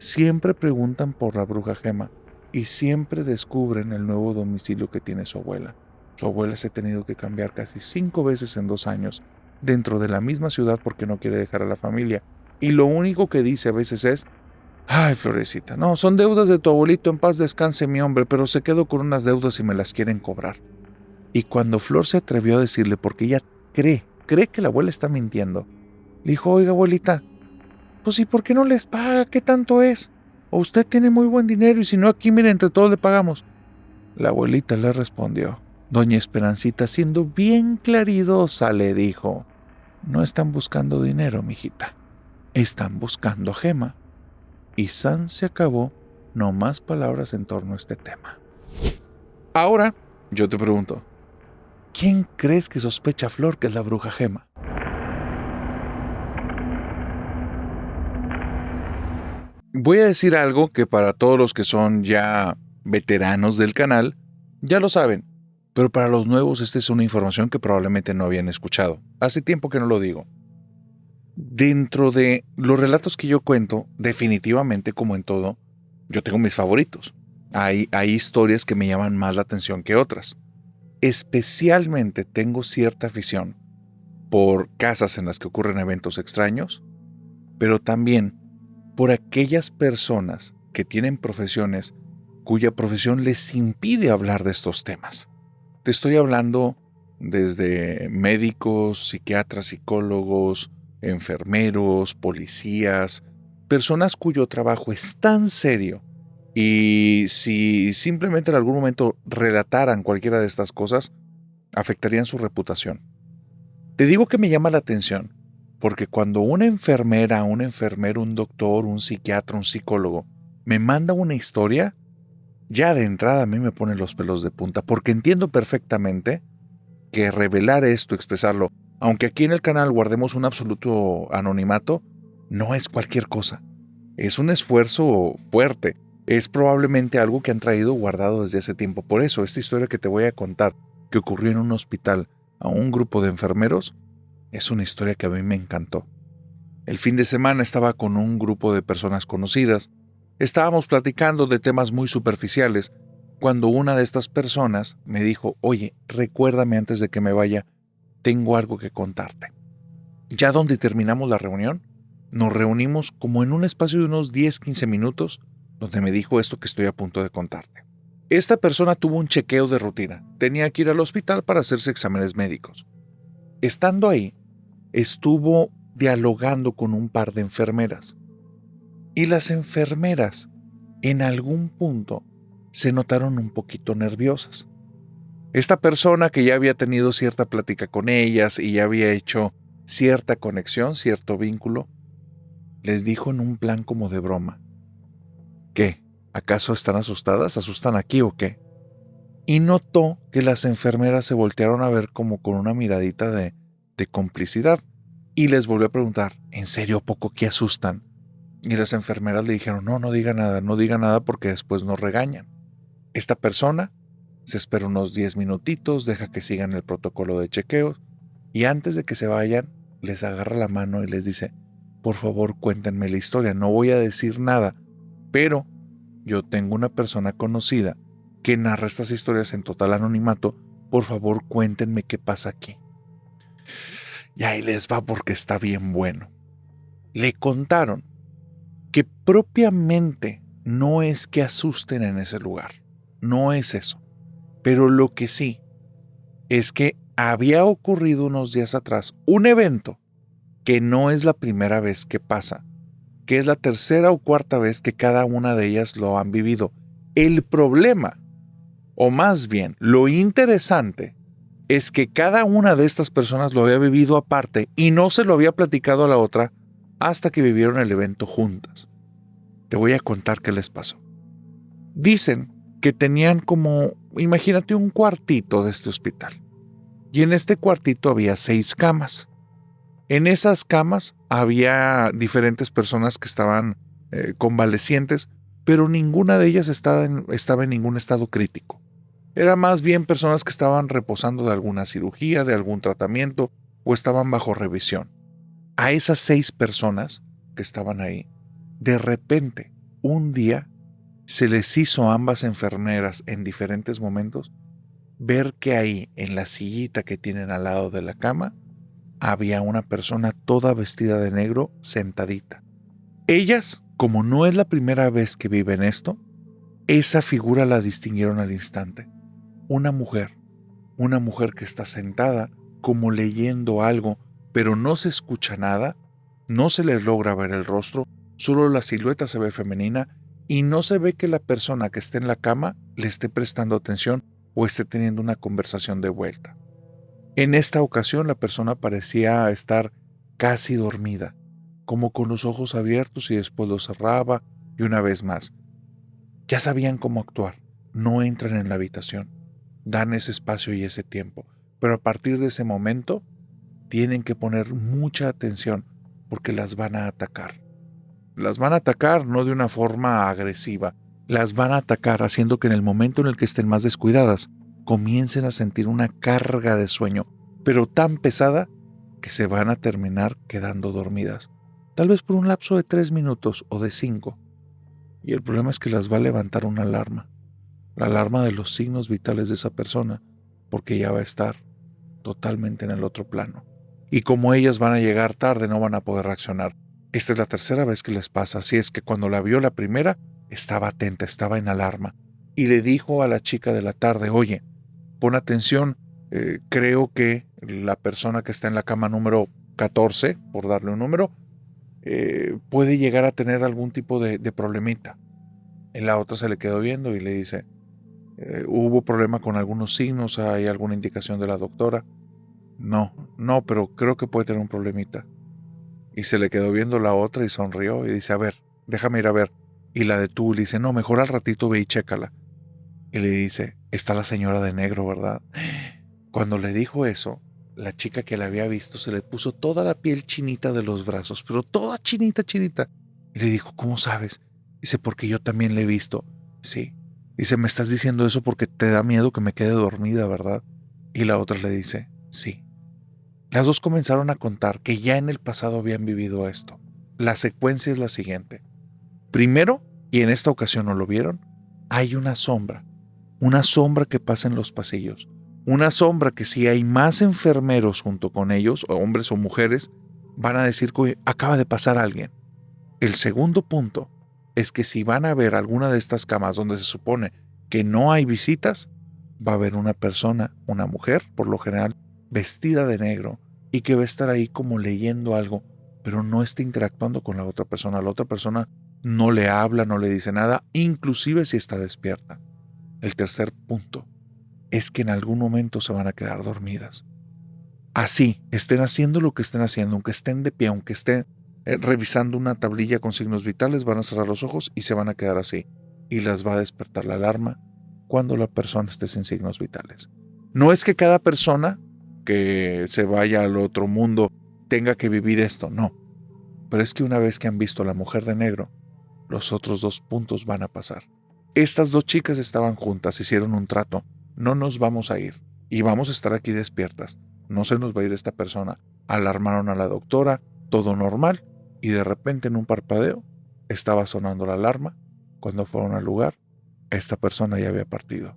siempre preguntan por la bruja Gema y siempre descubren el nuevo domicilio que tiene su abuela. Su abuela se ha tenido que cambiar casi 5 veces en 2 años dentro de la misma ciudad porque no quiere dejar a la familia. Y lo único que dice a veces es: ay, Florecita, no, son deudas de tu abuelito, en paz descanse mi hombre, pero se quedó con unas deudas y me las quieren cobrar. Y cuando Flor se atrevió a decirle, porque ella cree que la abuela está mintiendo, le dijo: oiga, abuelita, pues ¿y por qué no les paga? ¿Qué tanto es? O usted tiene muy buen dinero y si no, aquí, mire, entre todos le pagamos. La abuelita le respondió. Doña Esperancita, siendo bien claridosa, le dijo: no están buscando dinero, mijita. Están buscando Gema. Y san se acabó, no más palabras en torno a este tema. Ahora, yo te pregunto, ¿quién crees que sospecha Flor que es la bruja Gema? Voy a decir algo que para todos los que son ya veteranos del canal, ya lo saben, pero para los nuevos esta es una información que probablemente no habían escuchado. Hace tiempo que no lo digo. Dentro de los relatos que yo cuento, definitivamente, como en todo, yo tengo mis favoritos. Hay historias que me llaman más la atención que otras. Especialmente tengo cierta afición por casas en las que ocurren eventos extraños, pero también por aquellas personas que tienen profesiones cuya profesión les impide hablar de estos temas. Te estoy hablando desde médicos, psiquiatras, psicólogos, enfermeros, policías, personas cuyo trabajo es tan serio y si simplemente en algún momento relataran cualquiera de estas cosas, afectarían su reputación. Te digo que me llama la atención porque cuando una enfermera, un enfermero, un doctor, un psiquiatra, un psicólogo me manda una historia, ya de entrada a mí me pone los pelos de punta porque entiendo perfectamente que revelar esto, expresarlo, aunque aquí en el canal guardemos un absoluto anonimato, no es cualquier cosa. Es un esfuerzo fuerte. Es probablemente algo que han traído guardado desde hace tiempo. Por eso, esta historia que te voy a contar, que ocurrió en un hospital a un grupo de enfermeros, es una historia que a mí me encantó. El fin de semana estaba con un grupo de personas conocidas. Estábamos platicando de temas muy superficiales, cuando una de estas personas me dijo: oye, recuérdame antes de que me vaya, tengo algo que contarte. Ya donde terminamos la reunión, nos reunimos como en un espacio de unos 10-15 minutos, donde me dijo esto que estoy a punto de contarte. Esta persona tuvo un chequeo de rutina. Tenía que ir al hospital para hacerse exámenes médicos. Estando ahí, estuvo dialogando con un par de enfermeras. Y las enfermeras, en algún punto, se notaron un poquito nerviosas. Esta persona que ya había tenido cierta plática con ellas y ya había hecho cierta conexión, cierto vínculo, les dijo en un plan como de broma: ¿qué? ¿Acaso están asustadas? ¿Asustan aquí o qué? Y notó que las enfermeras se voltearon a ver como con una miradita de complicidad y les volvió a preguntar: ¿en serio poco que asustan? Y las enfermeras le dijeron: no diga nada porque después nos regañan. Esta persona se espera unos 10 minutitos, deja que sigan el protocolo de chequeos y antes de que se vayan, les agarra la mano y les dice: por favor, cuéntenme la historia, no voy a decir nada, pero yo tengo una persona conocida que narra estas historias en total anonimato, por favor, cuéntenme qué pasa aquí. Y ahí les va porque está bien bueno. Le contaron que propiamente no es que asusten en ese lugar, no es eso. Pero lo que sí es que había ocurrido unos días atrás un evento que no es la primera vez que pasa, que es la tercera o cuarta vez que cada una de ellas lo han vivido. El problema, o más bien lo interesante, es que cada una de estas personas lo había vivido aparte y no se lo había platicado a la otra hasta que vivieron el evento juntas. Te voy a contar qué les pasó. Dicen que tenían como, imagínate, un cuartito de este hospital. Y en este cuartito había 6 camas. En esas camas había diferentes personas que estaban convalecientes, pero ninguna de ellas estaba en ningún estado crítico. Era más bien personas que estaban reposando de alguna cirugía, de algún tratamiento o estaban bajo revisión. A esas 6 personas que estaban ahí, de repente un día se les hizo a ambas enfermeras en diferentes momentos ver que ahí, en la sillita que tienen al lado de la cama, había una persona toda vestida de negro sentadita. Ellas, como no es la primera vez que viven esto, esa figura la distinguieron al instante. Una mujer que está sentada como leyendo algo, pero no se escucha nada, no se le logra ver el rostro, solo la silueta se ve femenina y no se ve que la persona que esté en la cama le esté prestando atención o esté teniendo una conversación de vuelta. En esta ocasión la persona parecía estar casi dormida, como con los ojos abiertos y después los cerraba y una vez más. Ya sabían cómo actuar, no entran en la habitación, dan ese espacio y ese tiempo, pero a partir de ese momento tienen que poner mucha atención porque las van a atacar. Las van a atacar no de una forma agresiva, las van a atacar haciendo que en el momento en el que estén más descuidadas, comiencen a sentir una carga de sueño, pero tan pesada que se van a terminar quedando dormidas, tal vez por un lapso de 3 minutos o de 5. Y el problema es que las va a levantar una alarma, la alarma de los signos vitales de esa persona, porque ya va a estar totalmente en el otro plano. Y como ellas van a llegar tarde, no van a poder reaccionar. Esta es la tercera vez que les pasa, así es que cuando la vio la primera, estaba atenta, estaba en alarma. Y le dijo a la chica de la tarde, oye, pon atención, creo que la persona que está en la cama número 14, por darle un número, puede llegar a tener algún tipo de problemita. En la otra se le quedó viendo y le dice, ¿hubo problema con algunos signos? ¿Hay alguna indicación de la doctora? No, pero creo que puede tener un problemita. Y se le quedó viendo la otra y sonrió y dice, a ver, déjame ir a ver. Y la detuvo y le dice, no, mejor al ratito ve y chécala. Y le dice, está la señora de negro, ¿verdad? Cuando le dijo eso, la chica que la había visto se le puso toda la piel chinita de los brazos, pero toda chinita. Y le dijo, ¿cómo sabes? Dice, porque yo también la he visto. Sí. Dice, me estás diciendo eso porque te da miedo que me quede dormida, ¿verdad? Y la otra le dice, sí. Las dos comenzaron a contar que ya en el pasado habían vivido esto. La secuencia es la siguiente. Primero, y en esta ocasión no lo vieron, hay una sombra que pasa en los pasillos. Una sombra que si hay más enfermeros junto con ellos, o hombres o mujeres, van a decir que acaba de pasar alguien. El segundo punto es que si van a ver alguna de estas camas donde se supone que no hay visitas, va a haber una persona, una mujer, por lo general, vestida de negro y que va a estar ahí como leyendo algo, pero no está interactuando con la otra persona. La otra persona no le habla, no le dice nada, inclusive si está despierta. El tercer punto es que en algún momento se van a quedar dormidas. Así, estén haciendo lo que estén haciendo, aunque estén de pie, aunque estén revisando una tablilla con signos vitales, van a cerrar los ojos y se van a quedar así. Y las va a despertar la alarma cuando la persona esté sin signos vitales. No es que cada persona que se vaya al otro mundo tenga que vivir esto, no. Pero es que una vez que han visto a la mujer de negro, los otros 2 puntos van a pasar. Estas 2 chicas estaban juntas, hicieron un trato. No nos vamos a ir y vamos a estar aquí despiertas. No se nos va a ir esta persona. Alarmaron a la doctora, todo normal, y de repente en un parpadeo estaba sonando la alarma. Cuando fueron al lugar, esta persona ya había partido.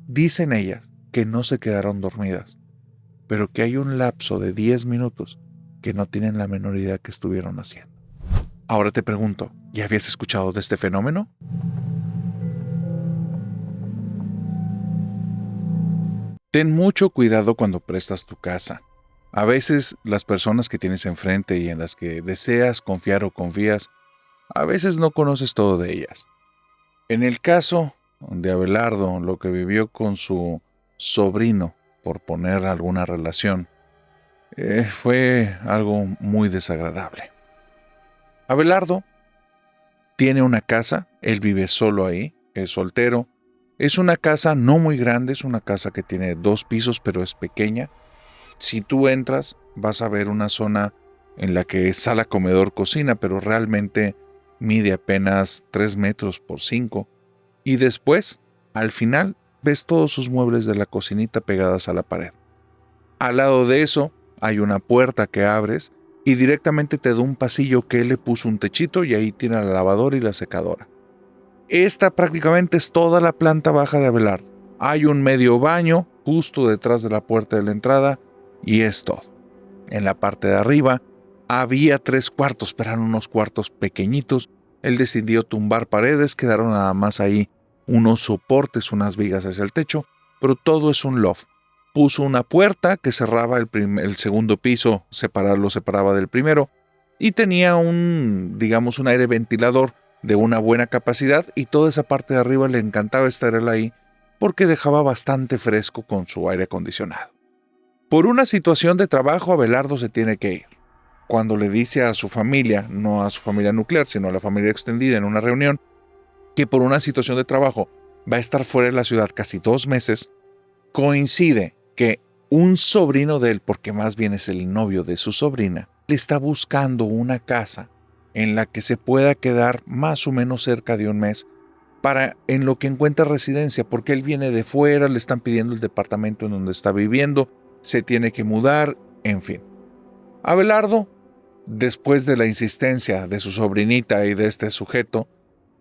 Dicen ellas que no se quedaron dormidas, pero que hay un lapso de 10 minutos que no tienen la menor idea que estuvieron haciendo. Ahora te pregunto, ¿ya habías escuchado de este fenómeno? Ten mucho cuidado cuando prestas tu casa. A veces las personas que tienes enfrente y en las que deseas confiar o confías, a veces no conoces todo de ellas. En el caso de Abelardo, lo que vivió con su sobrino, por poner alguna relación, fue algo muy desagradable. Abelardo tiene una casa, él vive solo ahí, es soltero. Es una casa no muy grande, es una casa que tiene 2 pisos, pero es pequeña. Si tú entras, vas a ver una zona en la que es sala, comedor, cocina, pero realmente mide apenas 3 metros por 5. Y después, al final, ves todos sus muebles de la cocinita pegadas a la pared. Al lado de eso, hay una puerta que abres y directamente te da un pasillo que él le puso un techito y ahí tiene la lavadora y la secadora. Esta prácticamente es toda la planta baja de Abelardo. Hay un medio baño justo detrás de la puerta de la entrada y es todo. En la parte de arriba había 3 cuartos, pero eran unos cuartos pequeñitos. Él decidió tumbar paredes, quedaron nada más ahí unos soportes, unas vigas hacia el techo, pero todo es un loft. Puso una puerta que cerraba el segundo piso, lo separaba del primero, y tenía un aire ventilador de una buena capacidad, y toda esa parte de arriba le encantaba estar él ahí porque dejaba bastante fresco con su aire acondicionado. Por una situación de trabajo, Abelardo se tiene que ir. Cuando le dice a su familia, no a su familia nuclear, sino a la familia extendida en una reunión, que por una situación de trabajo va a estar fuera de la ciudad casi 2 meses, coincide que un sobrino de él, porque más bien es el novio de su sobrina, le está buscando una casa en la que se pueda quedar más o menos cerca de 1 mes en lo que encuentra residencia, porque él viene de fuera, le están pidiendo el departamento en donde está viviendo, se tiene que mudar, en fin. Abelardo, después de la insistencia de su sobrinita y de este sujeto,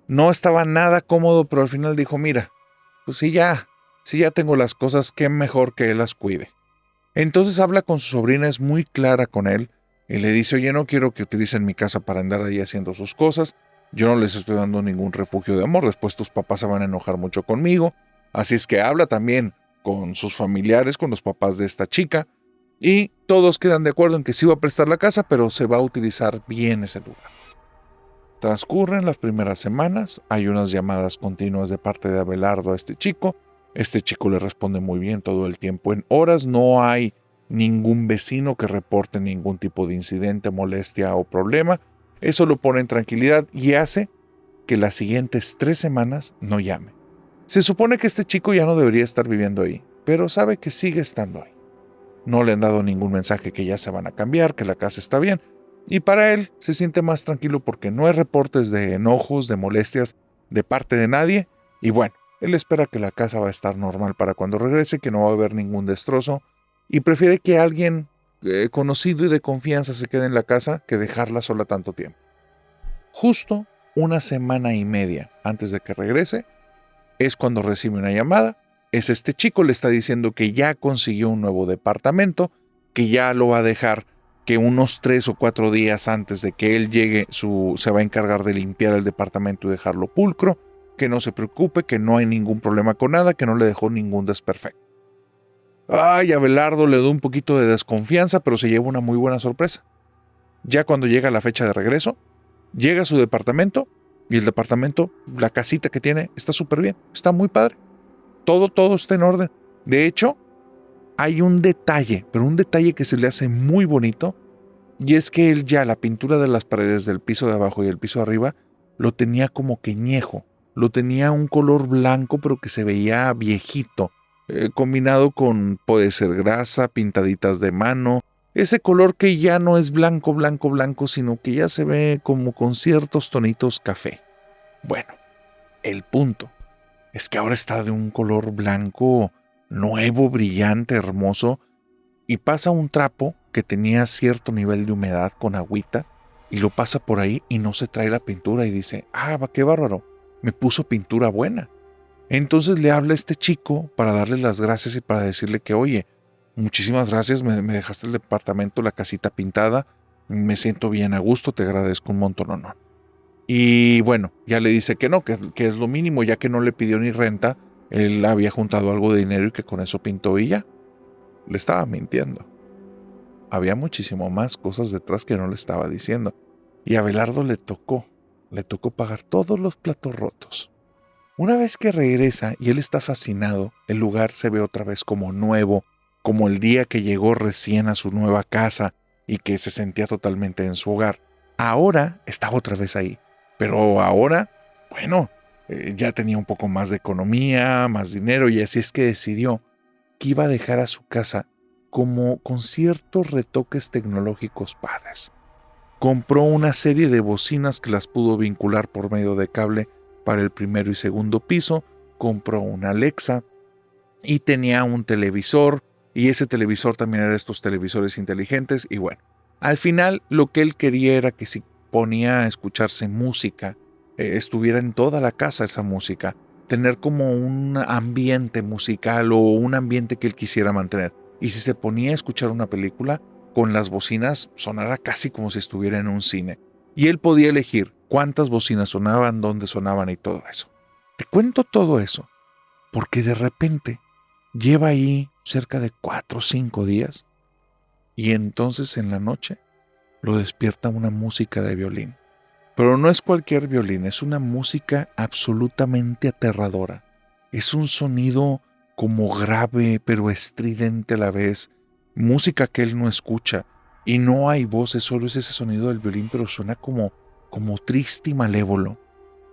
no estaba nada cómodo, pero al final dijo, mira, pues si ya tengo las cosas, qué mejor que él las cuide. Entonces habla con su sobrina, es muy clara con él, y le dice, oye, no quiero que utilicen mi casa para andar ahí haciendo sus cosas, yo no les estoy dando ningún refugio de amor, después tus papás se van a enojar mucho conmigo, así es que habla también con sus familiares, con los papás de esta chica, y todos quedan de acuerdo en que sí va a prestar la casa, pero se va a utilizar bien ese lugar. Transcurren las primeras semanas, hay unas llamadas continuas de parte de Abelardo a este chico le responde muy bien todo el tiempo. En horas no hay ningún vecino que reporte ningún tipo de incidente, molestia o problema. Eso lo pone en tranquilidad y hace que las siguientes 3 semanas no llame. Se supone que este chico ya no debería estar viviendo ahí, pero sabe que sigue estando ahí. No le han dado ningún mensaje que ya se van a cambiar, que la casa está bien, y para él se siente más tranquilo porque no hay reportes de enojos, de molestias de parte de nadie, y bueno, él espera que la casa va a estar normal para cuando regrese, que no va a haber ningún destrozo, y prefiere que alguien conocido y de confianza se quede en la casa que dejarla sola tanto tiempo. Justo 1 semana y media antes de que regrese, es cuando recibe una llamada. Es este chico, le está diciendo que ya consiguió un nuevo departamento, que ya lo va a dejar, que unos 3 o 4 días antes de que él llegue, se va a encargar de limpiar el departamento y dejarlo pulcro, que no se preocupe, que no hay ningún problema con nada, que no le dejó ningún desperfecto. Ay, Abelardo le da un poquito de desconfianza, pero se lleva una muy buena sorpresa. Ya cuando llega la fecha de regreso, llega a su departamento y el departamento, la casita que tiene, está súper bien, está muy padre. Todo está en orden. De hecho, hay un detalle, pero un detalle que se le hace muy bonito, y es que él ya la pintura de las paredes del piso de abajo y el piso de arriba lo tenía como que ñejo. Lo tenía un color blanco, pero que se veía viejito, combinado con, puede ser grasa, pintaditas de mano, ese color que ya no es blanco, sino que ya se ve como con ciertos tonitos café. Bueno, el punto es que ahora está de un color blanco nuevo, brillante, hermoso, y pasa un trapo que tenía cierto nivel de humedad con agüita, y lo pasa por ahí y no se trae la pintura y dice, qué bárbaro, me puso pintura buena. Entonces le habla a este chico para darle las gracias y para decirle que, oye, muchísimas gracias, me dejaste el departamento, la casita pintada, me siento bien a gusto, te agradezco un montón. No. Y bueno, ya le dice que no, que es lo mínimo, ya que no le pidió ni renta, él había juntado algo de dinero y que con eso pintó y ya. Le estaba mintiendo. Había muchísimo más cosas detrás que no le estaba diciendo. Y a Abelardo le tocó pagar todos los platos rotos. Una vez que regresa y él está fascinado, el lugar se ve otra vez como nuevo, como el día que llegó recién a su nueva casa y que se sentía totalmente en su hogar. Ahora estaba otra vez ahí, pero ahora, bueno, ya tenía un poco más de economía, más dinero, y así es que decidió que iba a dejar a su casa como con ciertos retoques tecnológicos padres. Compró una serie de bocinas que las pudo vincular por medio de cable para el primero y segundo piso, compró una Alexa y tenía un televisor, y ese televisor también era estos televisores inteligentes, y bueno, al final lo que él quería era que si ponía a escucharse música estuviera en toda la casa esa música, tener como un ambiente musical o un ambiente que él quisiera mantener. Y si se ponía a escuchar una película, con las bocinas sonara casi como si estuviera en un cine. Y él podía elegir cuántas bocinas sonaban, dónde sonaban y todo eso. Te cuento todo eso porque de repente lleva ahí cerca de 4 o 5 días y entonces en la noche lo despierta una música de violín. Pero no es cualquier violín, es una música absolutamente aterradora. Es un sonido como grave pero estridente a la vez, música que él no escucha y no hay voces, solo es ese sonido del violín, pero suena como triste y malévolo.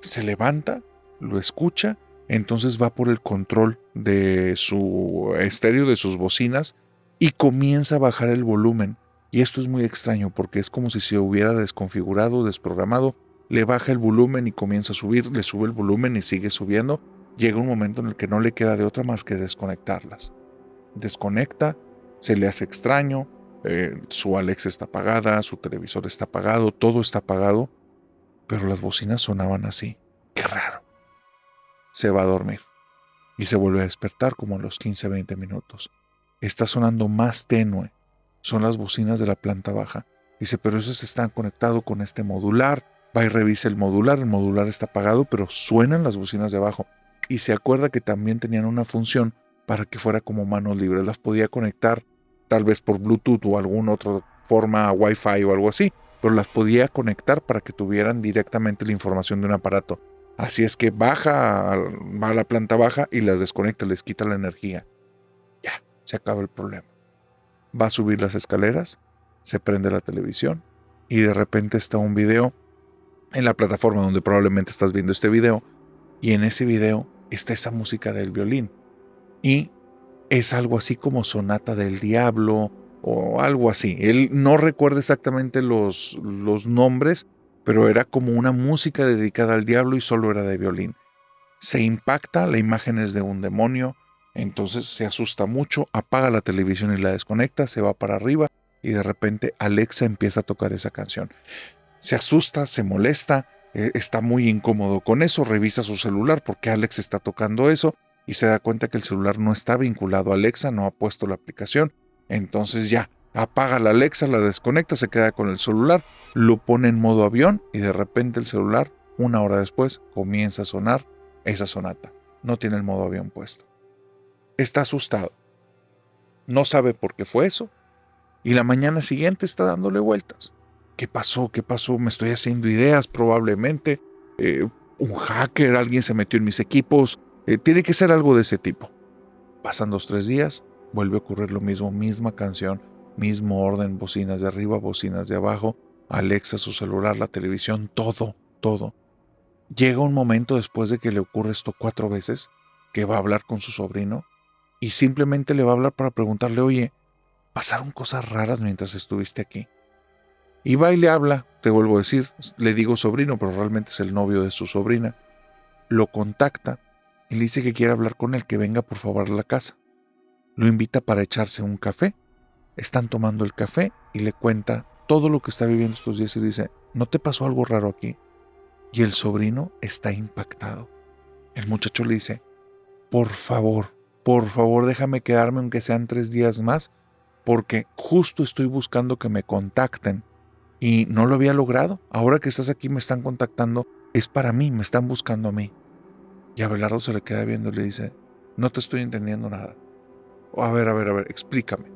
Se levanta, lo escucha, entonces va por el control de su estéreo, de sus bocinas, y comienza a bajar el volumen. Y esto es muy extraño porque es como si se hubiera desconfigurado, desprogramado. Le baja el volumen y comienza a subir, le sube el volumen y sigue subiendo. Llega un momento en el que no le queda de otra más que desconectarlas. Desconecta, se le hace extraño, su Alexa está apagada, su televisor está apagado, todo está apagado, pero las bocinas sonaban así. ¡Qué raro! Se va a dormir y se vuelve a despertar como a los 15-20 minutos. Está sonando más tenue. Son las bocinas de la planta baja. Dice, pero esos están conectados con este modular. Va y revisa el modular está apagado, pero suenan las bocinas de abajo. Y se acuerda que también tenían una función para que fuera como manos libres. Las podía conectar tal vez por Bluetooth o alguna otra forma, Wi-Fi o algo así, pero las podía conectar para que tuvieran directamente la información de un aparato. Así es que va a la planta baja y las desconecta, les quita la energía. Ya, se acaba el problema. Va a subir las escaleras, se prende la televisión y de repente está un video en la plataforma donde probablemente estás viendo este video, y en ese video está esa música del violín y es algo así como Sonata del Diablo o algo así. Él no recuerda exactamente los nombres, pero era como una música dedicada al diablo y solo era de violín. Se impacta, la imagen es de un demonio, entonces se asusta mucho, apaga la televisión y la desconecta, se va para arriba y de repente Alexa empieza a tocar esa canción. Se asusta, se molesta, está muy incómodo con eso, revisa su celular porque Alex está tocando eso y se da cuenta que el celular no está vinculado a Alexa, no ha puesto la aplicación. Entonces ya, apaga la Alexa, la desconecta, se queda con el celular, lo pone en modo avión y de repente el celular, 1 hora después, comienza a sonar esa sonata. No tiene el modo avión puesto. Está asustado. No sabe por qué fue eso. Y la mañana siguiente está dándole vueltas. ¿Qué pasó? ¿Qué pasó? Me estoy haciendo ideas probablemente. Un hacker, alguien se metió en mis equipos. Tiene que ser algo de ese tipo. Pasan 2 o 3 días, vuelve a ocurrir lo mismo, misma canción, mismo orden, bocinas de arriba, bocinas de abajo, Alexa, su celular, la televisión, todo. Llega un momento después de que le ocurre esto 4 veces, que va a hablar con su sobrino y simplemente le va a hablar para preguntarle, oye, ¿pasaron cosas raras mientras estuviste aquí? Y va y le habla, te vuelvo a decir, le digo sobrino, pero realmente es el novio de su sobrina. Lo contacta y le dice que quiere hablar con él, que venga por favor a la casa. Lo invita para echarse un café. Están tomando el café y le cuenta todo lo que está viviendo estos días y dice, ¿no te pasó algo raro aquí? Y el sobrino está impactado. El muchacho le dice, por favor, déjame quedarme aunque sean 3 días más, porque justo estoy buscando que me contacten y no lo había logrado. Ahora que estás aquí me están contactando, es para mí, me están buscando a mí. Y Abelardo se le queda viendo y le dice, no te estoy entendiendo nada. A ver, explícame.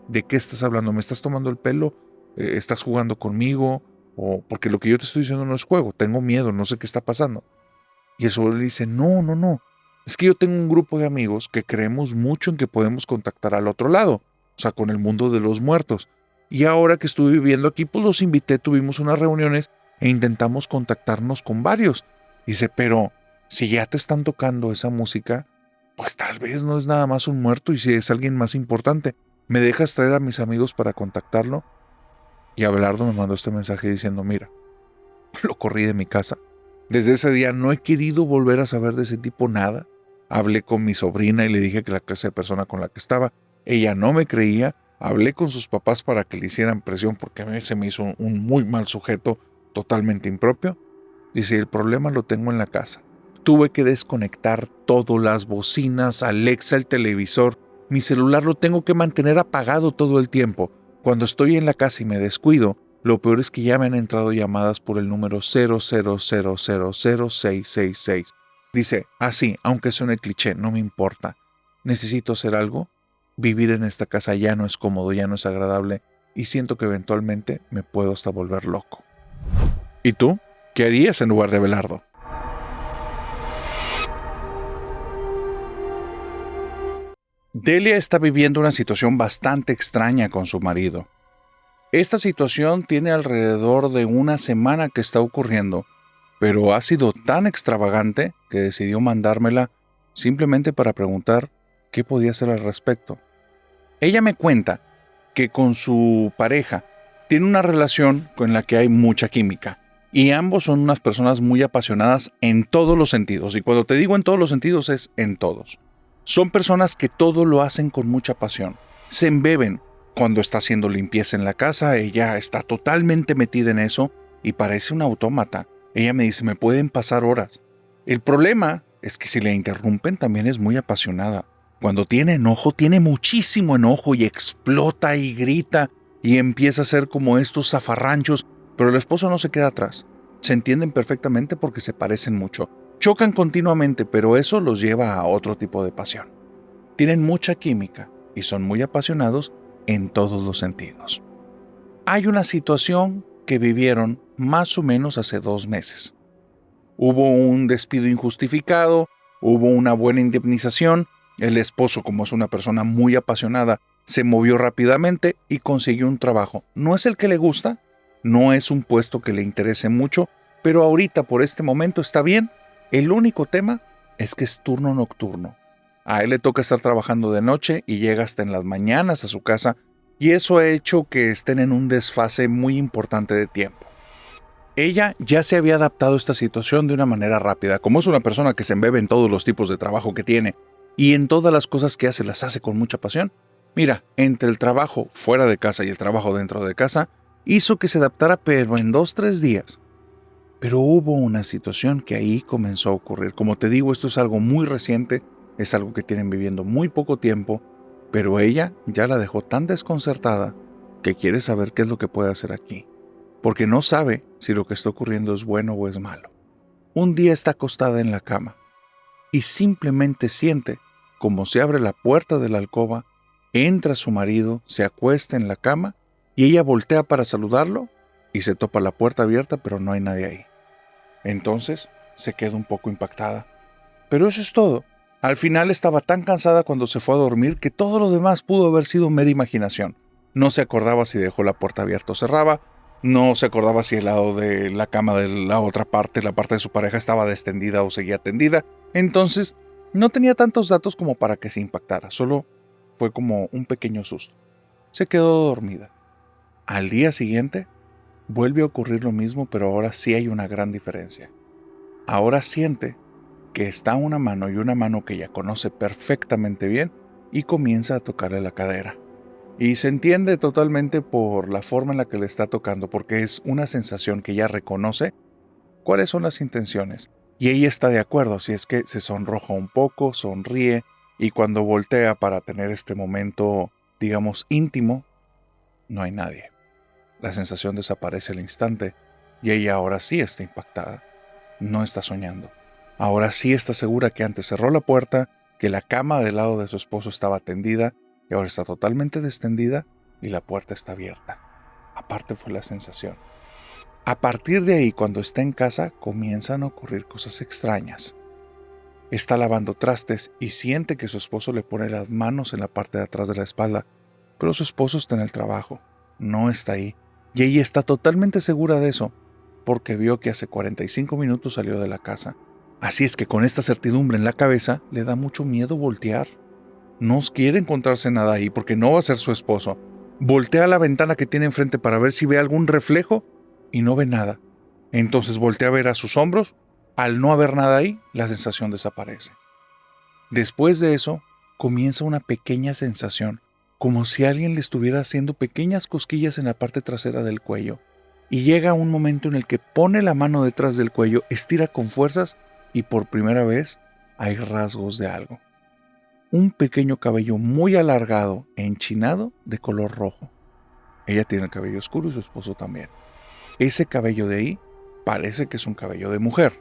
¿De qué estás hablando? ¿Me estás tomando el pelo? ¿Estás jugando conmigo? O porque lo que yo te estoy diciendo no es juego, tengo miedo, no sé qué está pasando. Y el sobrino le dice, no. Es que yo tengo un grupo de amigos que creemos mucho en que podemos contactar al otro lado, o sea, con el mundo de los muertos. Y ahora que estuve viviendo aquí, pues los invité, tuvimos unas reuniones e intentamos contactarnos con varios. Dice, pero si ya te están tocando esa música, pues tal vez no es nada más un muerto y si es alguien más importante. ¿Me dejas traer a mis amigos para contactarlo? Y Abelardo me mandó este mensaje diciendo, mira, lo corrí de mi casa. Desde ese día no he querido volver a saber de ese tipo nada. Hablé con mi sobrina y le dije que la clase de persona con la que estaba, ella no me creía. Hablé con sus papás para que le hicieran presión porque a mí se me hizo un muy mal sujeto, totalmente impropio. Dice, el problema lo tengo en la casa. Tuve que desconectar todo, las bocinas, Alexa, el televisor. Mi celular lo tengo que mantener apagado todo el tiempo. Cuando estoy en la casa y me descuido, lo peor es que ya me han entrado llamadas por el número 0000666. Dice, así, aunque suene cliché, no me importa. Necesito hacer algo. Vivir en esta casa ya no es cómodo, ya no es agradable y siento que eventualmente me puedo hasta volver loco. ¿Y tú? ¿Qué harías en lugar de Abelardo? Delia está viviendo una situación bastante extraña con su marido. Esta situación tiene alrededor de una semana que está ocurriendo, pero ha sido tan extravagante que decidió mandármela simplemente para preguntar qué podía hacer al respecto. Ella me cuenta que con su pareja tiene una relación con la que hay mucha química y ambos son unas personas muy apasionadas en todos los sentidos, y cuando te digo en todos los sentidos es en todos. Son personas que todo lo hacen con mucha pasión. Se embeben. Cuando está haciendo limpieza en la casa, ella está totalmente metida en eso y parece un autómata. Ella me dice, me pueden pasar horas. El problema es que si le interrumpen también es muy apasionada. Cuando tiene enojo, tiene muchísimo enojo y explota y grita y empieza a ser como estos zafarranchos, pero el esposo no se queda atrás. Se entienden perfectamente porque se parecen mucho. Chocan continuamente, pero eso los lleva a otro tipo de pasión. Tienen mucha química y son muy apasionados en todos los sentidos. Hay una situación que vivieron más o menos hace 2 meses. Hubo un despido injustificado, hubo una buena indemnización, el esposo, como es una persona muy apasionada, se movió rápidamente y consiguió un trabajo. No es el que le gusta, no es un puesto que le interese mucho, pero ahorita por este momento está bien. El único tema es que es turno nocturno. A él le toca estar trabajando de noche y llega hasta en las mañanas a su casa, y eso ha hecho que estén en un desfase muy importante de tiempo. Ella ya se había adaptado a esta situación de una manera rápida. Como es una persona que se embebe en todos los tipos de trabajo que tiene y en todas las cosas que hace las hace con mucha pasión. Mira, entre el trabajo fuera de casa y el trabajo dentro de casa, hizo que se adaptara pero en 2-3 días. Pero hubo una situación que ahí comenzó a ocurrir. Como te digo, esto es algo muy reciente, es algo que tienen viviendo muy poco tiempo, pero ella ya la dejó tan desconcertada que quiere saber qué es lo que puede hacer aquí, porque no sabe si lo que está ocurriendo es bueno o es malo. Un día está acostada en la cama y simplemente siente como se abre la puerta de la alcoba, entra su marido, se acuesta en la cama y ella voltea para saludarlo y se topa la puerta abierta, pero no hay nadie ahí. Entonces se queda un poco impactada. Pero eso es todo. Al final estaba tan cansada cuando se fue a dormir que todo lo demás pudo haber sido mera imaginación. No se acordaba si dejó la puerta abierta o cerrada, no se acordaba si el lado de la cama de la otra parte, la parte de su pareja, estaba destendida o seguía tendida. Entonces no tenía tantos datos como para que se impactara, solo fue como un pequeño susto. Se quedó dormida. Al día siguiente vuelve a ocurrir lo mismo, pero ahora sí hay una gran diferencia. Ahora siente que está una mano y una mano que ella conoce perfectamente bien y comienza a tocarle la cadera. Y se entiende totalmente por la forma en la que le está tocando, porque es una sensación que ella reconoce cuáles son las intenciones. Y ella está de acuerdo, si es que se sonroja un poco, sonríe, y cuando voltea para tener este momento, digamos, íntimo, no hay nadie. La sensación desaparece al instante y ella ahora sí está impactada. No está soñando. Ahora sí está segura que antes cerró la puerta, que la cama del lado de su esposo estaba tendida y ahora está totalmente destendida y la puerta está abierta. Aparte fue la sensación. A partir de ahí, cuando está en casa, comienzan a ocurrir cosas extrañas. Está lavando trastes y siente que su esposo le pone las manos en la parte de atrás de la espalda, pero su esposo está en el trabajo, no está ahí. Y ella está totalmente segura de eso, porque vio que hace 45 minutos salió de la casa. Así es que con esta certidumbre en la cabeza, le da mucho miedo voltear. No quiere encontrarse nada ahí porque no va a ser su esposo. Voltea a la ventana que tiene enfrente para ver si ve algún reflejo y no ve nada. Entonces voltea a ver a sus hombros. Al no haber nada ahí, la sensación desaparece. Después de eso, comienza una pequeña sensación, como si alguien le estuviera haciendo pequeñas cosquillas en la parte trasera del cuello. y llega un momento en el que pone la mano detrás del cuello, estira con fuerzas y por primera vez hay rasgos de algo. Un pequeño cabello muy alargado e enchinado de color rojo. Ella tiene el cabello oscuro y su esposo también. Ese cabello de ahí parece que es un cabello de mujer,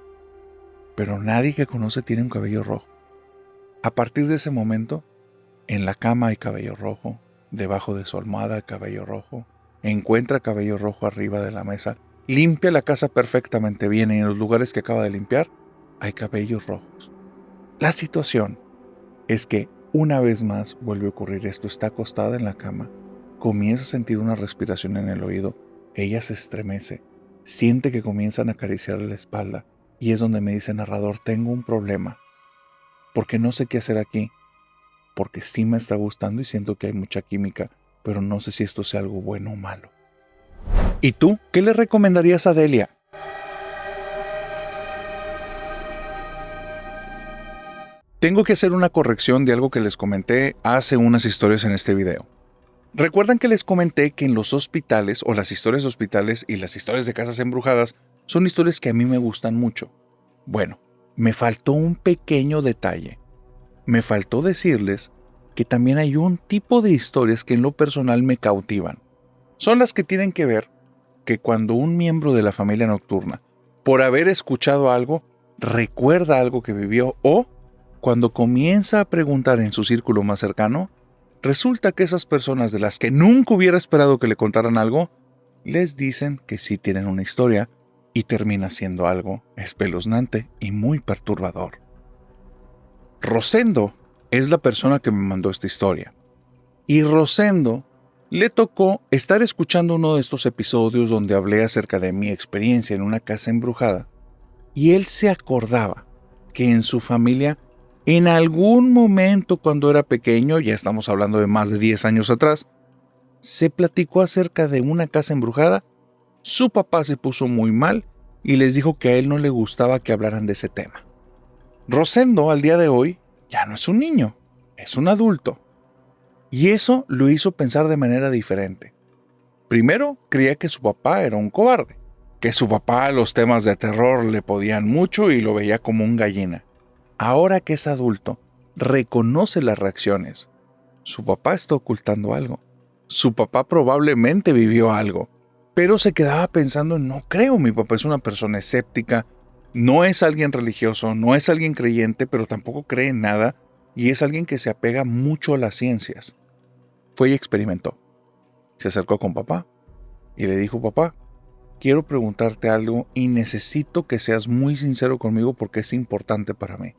pero nadie que conoce tiene un cabello rojo. A partir de ese momento, en la cama hay cabello rojo, debajo de su almohada hay cabello rojo, encuentra cabello rojo arriba de la mesa, limpia la casa perfectamente bien y en los lugares que acaba de limpiar hay cabellos rojos. La situación es que una vez más vuelve a ocurrir esto. Está acostada en la cama, comienza a sentir una respiración en el oído, ella se estremece, siente que comienzan a acariciarle la espalda y es donde me dice: narrador, tengo un problema, porque no sé qué hacer aquí, porque sí me está gustando y siento que hay mucha química, pero no sé si esto sea algo bueno o malo. ¿Y tú qué le recomendarías a Delia? Tengo que hacer una corrección de algo que les comenté hace unas historias en este video. ¿Recuerdan que les comenté que en los hospitales o las historias de hospitales y las historias de casas embrujadas son historias que a mí me gustan mucho? Bueno, me faltó un pequeño detalle. Me faltó decirles que también hay un tipo de historias que en lo personal me cautivan. Son las que tienen que ver que cuando un miembro de la familia nocturna, por haber escuchado algo, recuerda algo que vivió o cuando comienza a preguntar en su círculo más cercano, resulta que esas personas de las que nunca hubiera esperado que le contaran algo, les dicen que sí tienen una historia y termina siendo algo espeluznante y muy perturbador. Rosendo es la persona que me mandó esta historia. Y Rosendo le tocó estar escuchando uno de estos episodios donde hablé acerca de mi experiencia en una casa embrujada y él se acordaba que en su familia, en algún momento cuando era pequeño, ya estamos hablando de más de 10 años atrás, se platicó acerca de una casa embrujada. Su papá se puso muy mal y les dijo que a él no le gustaba que hablaran de ese tema. Rosendo, al día de hoy, ya no es un niño, es un adulto. Y eso lo hizo pensar de manera diferente. Primero, creía que su papá era un cobarde, que su papá los temas de terror le podían mucho y lo veía como un gallina. Ahora que es adulto, reconoce las reacciones. Su papá está ocultando algo. Su papá probablemente vivió algo, pero se quedaba pensando: no creo, mi papá es una persona escéptica, no es alguien religioso, no es alguien creyente, pero tampoco cree en nada y es alguien que se apega mucho a las ciencias. Fue y experimentó. Se acercó con papá y le dijo: papá, quiero preguntarte algo y necesito que seas muy sincero conmigo porque es importante para mí.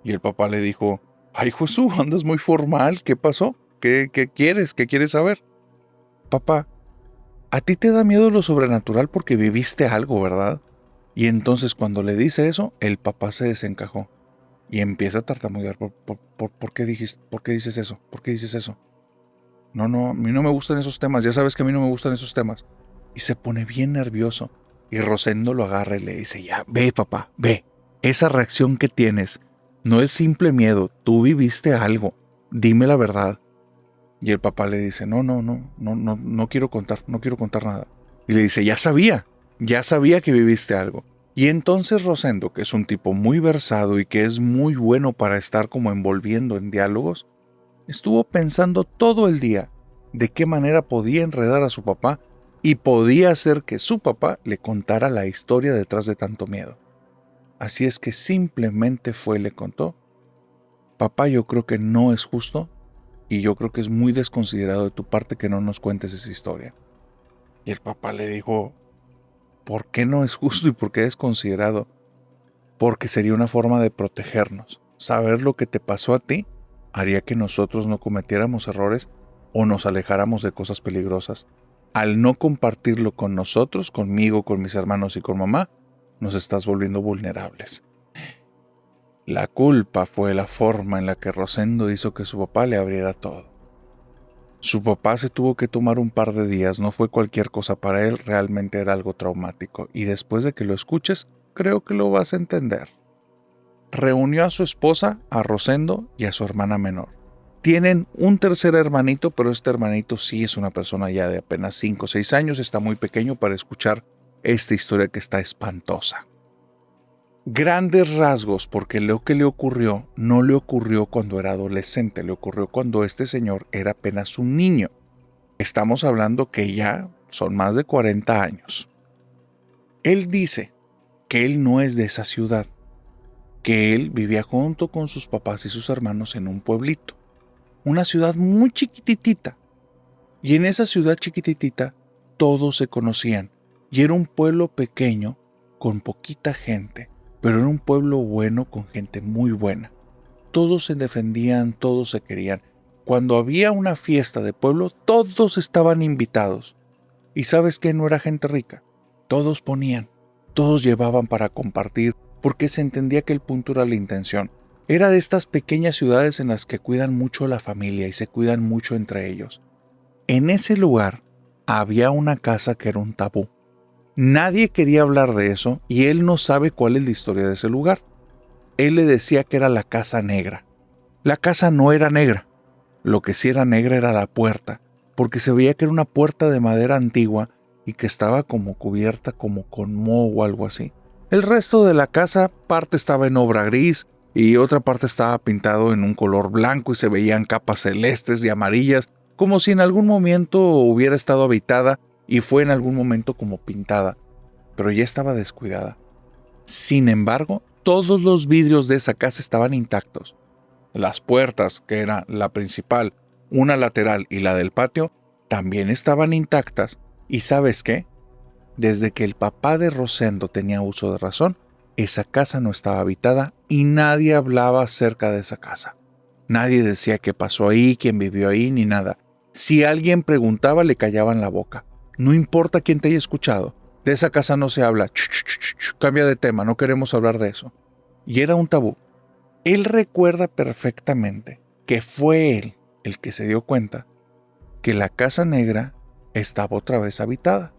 Y el papá le dijo: ay, Jesús, andas muy formal, ¿qué pasó? ¿Qué quieres? ¿Qué quieres saber? Papá, a ti te da miedo lo sobrenatural porque viviste algo, ¿verdad? Y entonces cuando le dice eso, el papá se desencajó y empieza a tartamudear. ¿Por qué dices eso? ¿Por qué dices eso? No, a mí no me gustan esos temas, ya sabes que a mí no me gustan esos temas. Y se pone bien nervioso y Rosendo lo agarra y le dice: ya, ve papá, ve, esa reacción que tienes no es simple miedo, tú viviste algo, dime la verdad. Y el papá le dice: no quiero contar nada. Y le dice: ya sabía que viviste algo. Y entonces Rosendo, que es un tipo muy versado y que es muy bueno para estar como envolviendo en diálogos, estuvo pensando todo el día de qué manera podía enredar a su papá y podía hacer que su papá le contara la historia detrás de tanto miedo. Así es que simplemente fue y le contó: papá, yo creo que no es justo y yo creo que es muy desconsiderado de tu parte que no nos cuentes esa historia. Y el papá le dijo: ¿por qué no es justo y por qué es desconsiderado? Porque sería una forma de protegernos. Saber lo que te pasó a ti haría que nosotros no cometiéramos errores o nos alejáramos de cosas peligrosas. Al no compartirlo con nosotros, conmigo, con mis hermanos y con mamá, nos estás volviendo vulnerables. La culpa fue la forma en la que Rosendo hizo que su papá le abriera todo. Su papá se tuvo que tomar un par de días, no fue cualquier cosa para él, realmente era algo traumático, y después de que lo escuches, creo que lo vas a entender. Reunió a su esposa, a Rosendo y a su hermana menor. Tienen un tercer hermanito, pero este hermanito sí es una persona ya de apenas 5 o 6 años, está muy pequeño para escuchar esta historia que está espantosa. Grandes rasgos, porque lo que le ocurrió no le ocurrió cuando era adolescente, le ocurrió cuando este señor era apenas un niño. Estamos hablando que ya son más de 40 años. Él dice que él no es de esa ciudad, que él vivía junto con sus papás y sus hermanos en un pueblito, una ciudad muy chiquititita. Y en esa ciudad chiquititita todos se conocían y era un pueblo pequeño con poquita gente, pero era un pueblo bueno con gente muy buena. Todos se defendían, todos se querían. Cuando había una fiesta de pueblo, todos estaban invitados. ¿Y sabes qué? No era gente rica. Todos ponían, todos llevaban para compartir, porque se entendía que el punto era la intención. Era de estas pequeñas ciudades en las que cuidan mucho a la familia y se cuidan mucho entre ellos. En ese lugar había una casa que era un tabú. Nadie quería hablar de eso y él no sabe cuál es la historia de ese lugar. Él le decía que era la casa negra. La casa no era negra. Lo que sí era negra era la puerta, porque se veía que era una puerta de madera antigua y que estaba como cubierta como con moho o algo así. El resto de la casa, parte estaba en obra gris y otra parte estaba pintado en un color blanco y se veían capas celestes y amarillas, como si en algún momento hubiera estado habitada y fue en algún momento como pintada, pero ya estaba descuidada. Sin embargo, todos los vidrios de esa casa estaban intactos. Las puertas, que era la principal, una lateral y la del patio, también estaban intactas. ¿Y sabes qué? Desde que el papá de Rosendo tenía uso de razón, esa casa no estaba habitada y nadie hablaba acerca de esa casa. Nadie decía qué pasó ahí, quién vivió ahí, ni nada. Si alguien preguntaba, le callaban la boca. No importa quién te haya escuchado, de esa casa no se habla. Cambia de tema, no queremos hablar de eso. Y era un tabú. Él recuerda perfectamente que fue él el que se dio cuenta que la casa negra estaba otra vez habitada.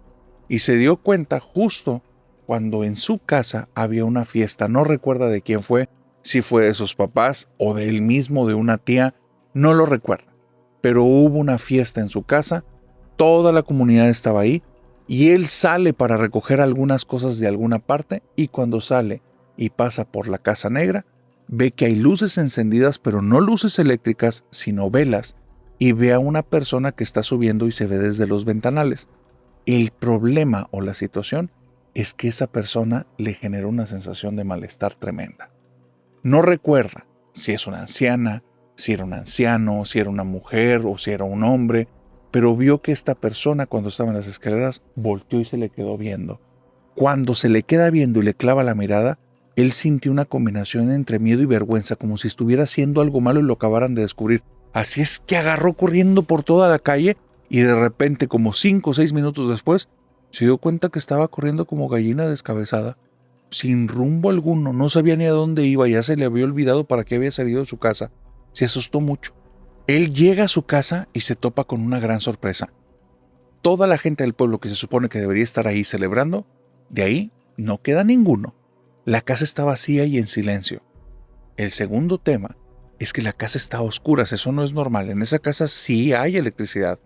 Y se dio cuenta justo cuando en su casa había una fiesta. No recuerda de quién fue, si fue de sus papás o de él mismo, de una tía, no lo recuerda. Pero hubo una fiesta en su casa, toda la comunidad estaba ahí y él sale para recoger algunas cosas de alguna parte y cuando sale y pasa por la casa negra, ve que hay luces encendidas, pero no luces eléctricas, sino velas, y ve a una persona que está subiendo y se ve desde los ventanales. El problema o la situación es que esa persona le generó una sensación de malestar tremenda. No recuerda si es una anciana, si era un anciano, si era una mujer o si era un hombre, pero vio que esta persona cuando estaba en las escaleras volteó y se le quedó viendo. Cuando se le queda viendo y le clava la mirada, él sintió una combinación entre miedo y vergüenza, como si estuviera haciendo algo malo y lo acabaran de descubrir. Así es que agarró corriendo por toda la calle y de repente, como 5 o 6 minutos después, se dio cuenta que estaba corriendo como gallina descabezada, sin rumbo alguno, no sabía ni a dónde iba, ya se le había olvidado para qué había salido de su casa. Se asustó mucho. Él llega a su casa y se topa con una gran sorpresa. Toda la gente del pueblo que se supone que debería estar ahí celebrando, de ahí no queda ninguno. La casa está vacía y en silencio. El segundo tema es que la casa está a oscuras, eso no es normal. En esa casa sí hay electricidad.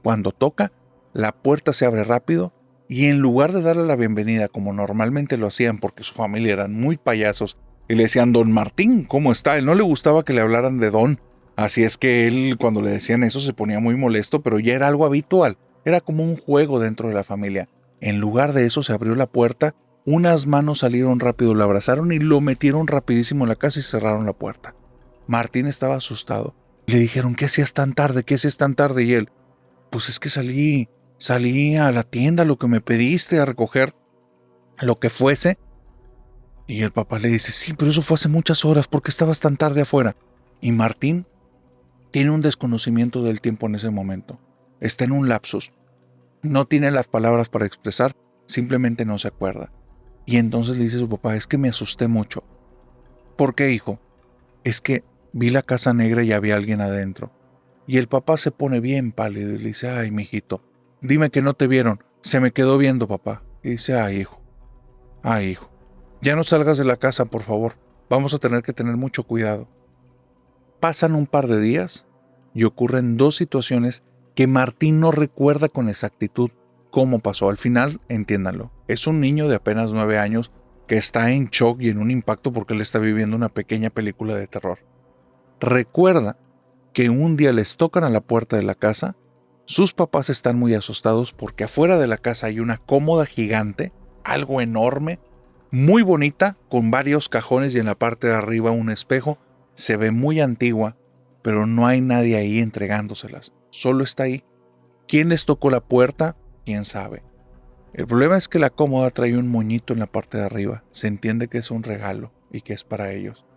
Cuando toca, la puerta se abre rápido y en lugar de darle la bienvenida como normalmente lo hacían porque su familia eran muy payasos y le decían Don Martín, ¿cómo está? Él no le gustaba que le hablaran de Don. Así es que él cuando le decían eso se ponía muy molesto, pero ya era algo habitual. Era como un juego dentro de la familia. En lugar de eso se abrió la puerta, unas manos salieron rápido, lo abrazaron y lo metieron rapidísimo en la casa y cerraron la puerta. Martín estaba asustado. Le dijeron, ¿qué hacías tan tarde? ¿Qué hacías tan tarde? Y él, pues es que salí a la tienda, lo que me pediste, a recoger lo que fuese. Y el papá le dice, sí, pero eso fue hace muchas horas, ¿por qué estabas tan tarde afuera? Y Martín tiene un desconocimiento del tiempo en ese momento. Está en un lapsus. No tiene las palabras para expresar, simplemente no se acuerda. Y entonces le dice a su papá, es que me asusté mucho. ¿Por qué, hijo? Es que vi la casa negra y había alguien adentro. Y el papá se pone bien pálido y le dice, ay, mijito, dime que no te vieron. Se me quedó viendo, papá. Y dice, ay, hijo, ya no salgas de la casa, por favor. Vamos a tener que tener mucho cuidado. Pasan un par de días y ocurren dos situaciones que Martín no recuerda con exactitud cómo pasó. Al final, entiéndanlo, es un niño de apenas 9 años que está en shock y en un impacto porque él está viviendo una pequeña película de terror. Recuerda que un día les tocan a la puerta de la casa, sus papás están muy asustados porque afuera de la casa hay una cómoda gigante, algo enorme, muy bonita, con varios cajones y en la parte de arriba un espejo. Se ve muy antigua, pero no hay nadie ahí entregándoselas. Solo está ahí. ¿Quién les tocó la puerta? ¿Quién sabe? El problema es que la cómoda trae un moñito en la parte de arriba. Se entiende que es un regalo y que es para ellos.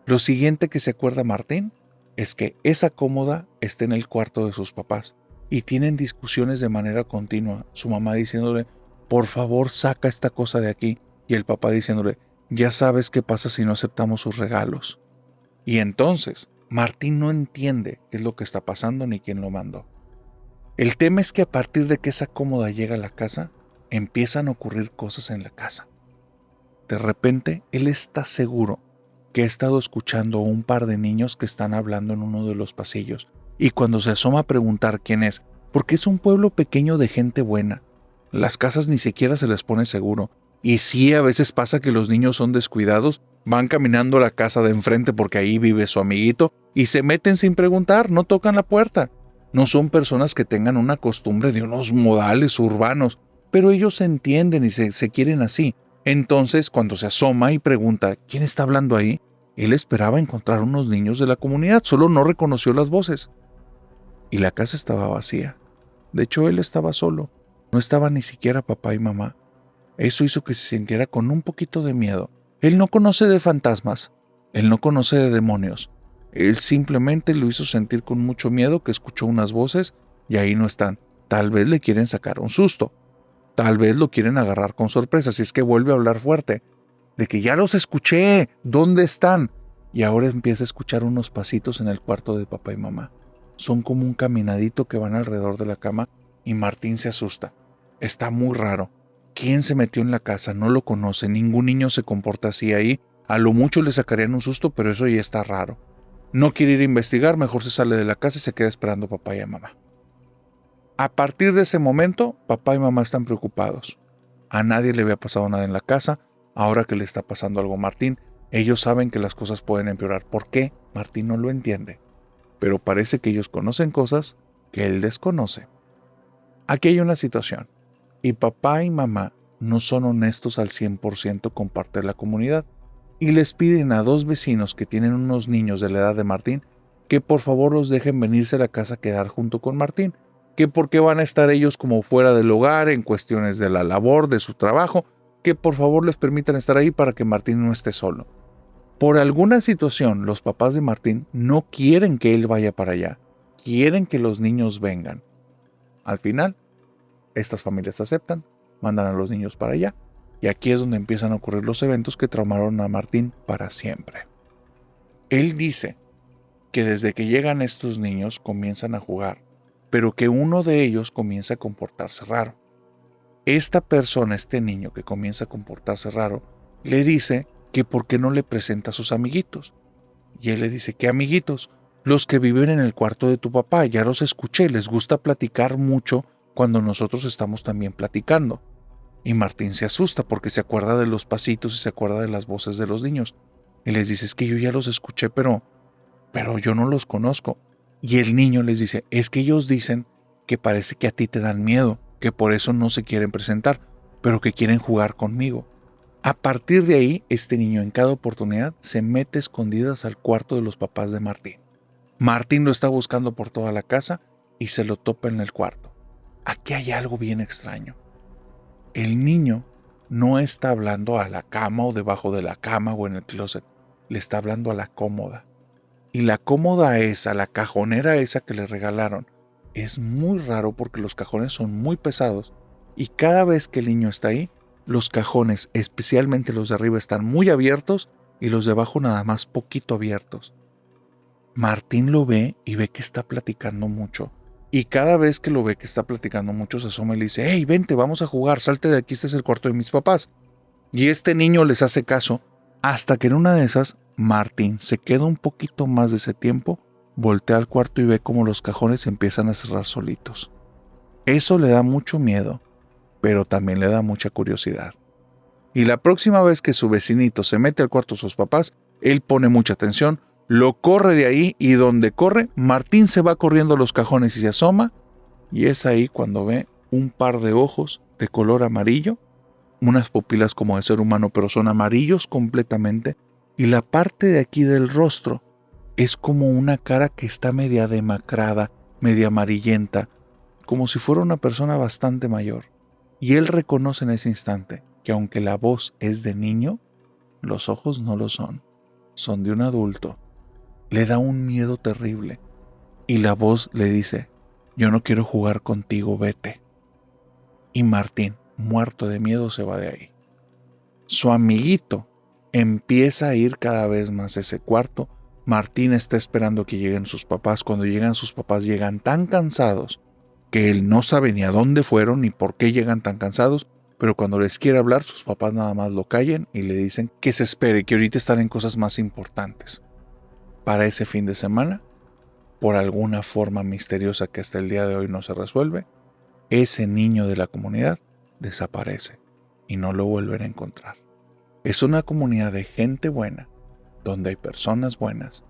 Lo siguiente que se acuerda Martín es que esa cómoda está en el cuarto de sus papás y tienen discusiones de manera continua. Su mamá diciéndole, por favor saca esta cosa de aquí, y el papá diciéndole, ya sabes qué pasa si no aceptamos sus regalos. Y entonces Martín no entiende qué es lo que está pasando ni quién lo mandó. El tema es que a partir de que esa cómoda llega a la casa, empiezan a ocurrir cosas en la casa. De repente, él está seguro que ha estado escuchando a un par de niños que están hablando en uno de los pasillos, y cuando se asoma a preguntar quién es, porque es un pueblo pequeño de gente buena, las casas ni siquiera se les pone seguro, y sí, a veces pasa que los niños son descuidados, van caminando a la casa de enfrente porque ahí vive su amiguito, y se meten sin preguntar, no tocan la puerta. No son personas que tengan una costumbre de unos modales urbanos, pero ellos se entienden y se quieren así. Entonces, cuando se asoma y pregunta ¿quién está hablando ahí?, él esperaba encontrar unos niños de la comunidad, solo no reconoció las voces. Y la casa estaba vacía. De hecho, él estaba solo. No estaba ni siquiera papá y mamá. Eso hizo que se sintiera con un poquito de miedo. Él no conoce de fantasmas. Él no conoce de demonios. Él simplemente lo hizo sentir con mucho miedo que escuchó unas voces y ahí no están. Tal vez le quieren sacar un susto. Tal vez lo quieren agarrar con sorpresa, si es que vuelve a hablar fuerte. De que ya los escuché, ¿dónde están? Y ahora empieza a escuchar unos pasitos en el cuarto de papá y mamá. Son como un caminadito que van alrededor de la cama y Martín se asusta. Está muy raro. ¿Quién se metió en la casa? No lo conoce, ningún niño se comporta así ahí. A lo mucho le sacarían un susto, pero eso ya está raro. No quiere ir a investigar, mejor se sale de la casa y se queda esperando a papá y a mamá. A partir de ese momento, papá y mamá están preocupados. A nadie le había pasado nada en la casa. Ahora que le está pasando algo a Martín, ellos saben que las cosas pueden empeorar. ¿Por qué? Martín no lo entiende. Pero parece que ellos conocen cosas que él desconoce. Aquí hay una situación. Y papá y mamá no son honestos al 100% con parte de la comunidad. Y les piden a dos vecinos que tienen unos niños de la edad de Martín que por favor los dejen venirse a la casa a quedar junto con Martín. Que porque van a estar ellos como fuera del hogar en cuestiones de la labor, de su trabajo, que por favor les permitan estar ahí para que Martín no esté solo. Por alguna situación, los papás de Martín no quieren que él vaya para allá, quieren que los niños vengan. Al final, estas familias aceptan, mandan a los niños para allá, y aquí es donde empiezan a ocurrir los eventos que traumaron a Martín para siempre. Él dice que desde que llegan estos niños comienzan a jugar, pero que uno de ellos comienza a comportarse raro. Esta persona, este niño que comienza a comportarse raro, le dice que por qué no le presenta a sus amiguitos. Y él le dice, ¿qué amiguitos? Los que viven en el cuarto de tu papá, ya los escuché, les gusta platicar mucho cuando nosotros estamos también platicando. Y Martín se asusta porque se acuerda de los pasitos y se acuerda de las voces de los niños. Y les dice, es que yo ya los escuché, pero yo no los conozco. Y el niño les dice, es que ellos dicen que parece que a ti te dan miedo, que por eso no se quieren presentar, pero que quieren jugar conmigo. A partir de ahí, este niño en cada oportunidad se mete escondidas al cuarto de los papás de Martín. Martín lo está buscando por toda la casa y se lo topa en el cuarto. Aquí hay algo bien extraño. El niño no está hablando a la cama o debajo de la cama o en el closet, le está hablando a la cómoda. Y la cómoda esa, la cajonera esa que le regalaron, es muy raro porque los cajones son muy pesados y cada vez que el niño está ahí, los cajones, especialmente los de arriba, están muy abiertos y los de abajo nada más poquito abiertos. Martín lo ve y ve que está platicando mucho. Y cada vez que lo ve que está platicando mucho, se asoma y le dice, hey, vente, vamos a jugar, salte de aquí, este es el cuarto de mis papás. Y este niño les hace caso hasta que en una de esas Martín se queda un poquito más de ese tiempo, voltea al cuarto y ve cómo los cajones se empiezan a cerrar solitos. Eso le da mucho miedo, pero también le da mucha curiosidad. Y la próxima vez que su vecinito se mete al cuarto de sus papás, él pone mucha atención, lo corre de ahí y donde corre, Martín se va corriendo a los cajones y se asoma, y es ahí cuando ve un par de ojos de color amarillo, unas pupilas como de ser humano, pero son amarillos completamente, y la parte de aquí del rostro es como una cara que está media demacrada, media amarillenta, como si fuera una persona bastante mayor. Y él reconoce en ese instante que aunque la voz es de niño, los ojos no lo son, son de un adulto. Le da un miedo terrible y la voz le dice: yo no quiero jugar contigo, vete. Y Martín, muerto de miedo, se va de ahí. Su amiguito empieza a ir cada vez más a ese cuarto. Martín está esperando que lleguen sus papás. Cuando llegan sus papás, llegan tan cansados que él no sabe ni a dónde fueron ni por qué llegan tan cansados, pero cuando les quiere hablar, sus papás nada más lo callan y le dicen que se espere, que ahorita están en cosas más importantes. Para ese fin de semana, por alguna forma misteriosa que hasta el día de hoy no se resuelve, ese niño de la comunidad desaparece y no lo vuelven a encontrar. Es una comunidad de gente buena, donde hay personas buenas.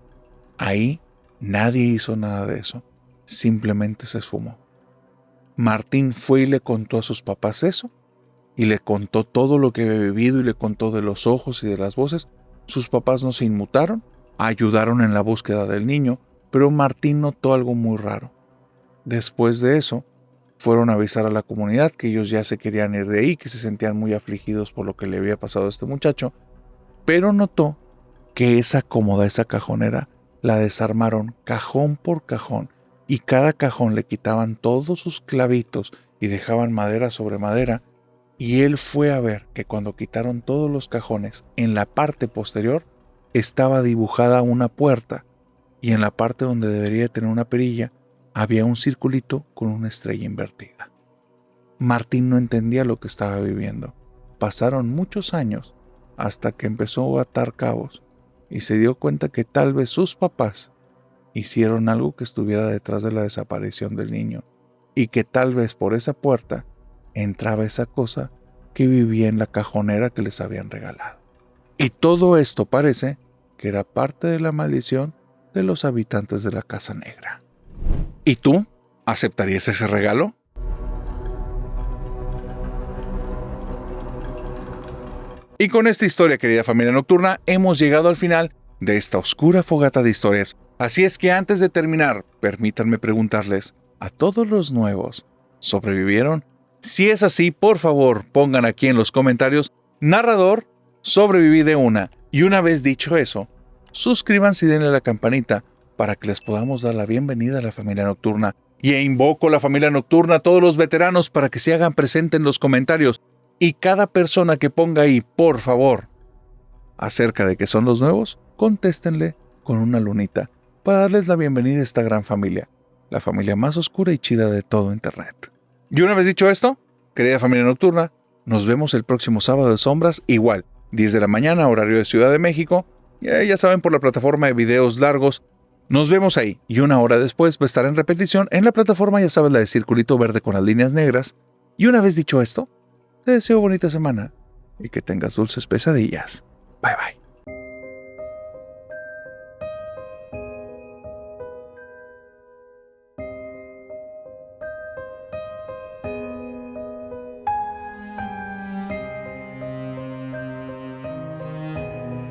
Ahí nadie hizo nada de eso, simplemente se esfumó. Martín fue y le contó a sus papás eso, y le contó todo lo que había vivido y le contó de los ojos y de las voces. Sus papás no se inmutaron, ayudaron en la búsqueda del niño, pero Martín notó algo muy raro. Después de eso, fueron a avisar a la comunidad que ellos ya se querían ir de ahí, que se sentían muy afligidos por lo que le había pasado a este muchacho, pero notó que esa cómoda, esa cajonera, la desarmaron cajón por cajón, y cada cajón le quitaban todos sus clavitos y dejaban madera sobre madera, y él fue a ver que cuando quitaron todos los cajones, en la parte posterior estaba dibujada una puerta, y en la parte donde debería tener una perilla había un circulito con una estrella invertida. Martín no entendía lo que estaba viviendo. Pasaron muchos años hasta que empezó a atar cabos y se dio cuenta que tal vez sus papás hicieron algo que estuviera detrás de la desaparición del niño y que tal vez por esa puerta entraba esa cosa que vivía en la cajonera que les habían regalado. Y todo esto parece que era parte de la maldición de los habitantes de la Casa Negra. ¿Y tú? ¿Aceptarías ese regalo? Y con esta historia, querida familia nocturna, hemos llegado al final de esta oscura fogata de historias. Así es que antes de terminar, permítanme preguntarles a todos los nuevos, ¿sobrevivieron? Si es así, por favor, pongan aquí en los comentarios: narrador, sobreviví de una. Y una vez dicho eso, suscríbanse y denle a la campanita para que les podamos dar la bienvenida a la familia nocturna. Y invoco a la familia nocturna, a todos los veteranos, para que se hagan presente en los comentarios. Y cada persona que ponga ahí, por favor, acerca de que son los nuevos, contéstenle con una lunita para darles la bienvenida a esta gran familia, la familia más oscura y chida de todo Internet. Y una vez dicho esto, querida familia nocturna, nos vemos el próximo sábado de sombras, igual, 10 de la mañana, horario de Ciudad de México. Ya saben, por la plataforma de videos largos. Nos vemos ahí, y una hora después va a estar en repetición en la plataforma, ya sabes, la de circulito verde con las líneas negras. Y una vez dicho esto, te deseo bonita semana y que tengas dulces pesadillas. Bye bye.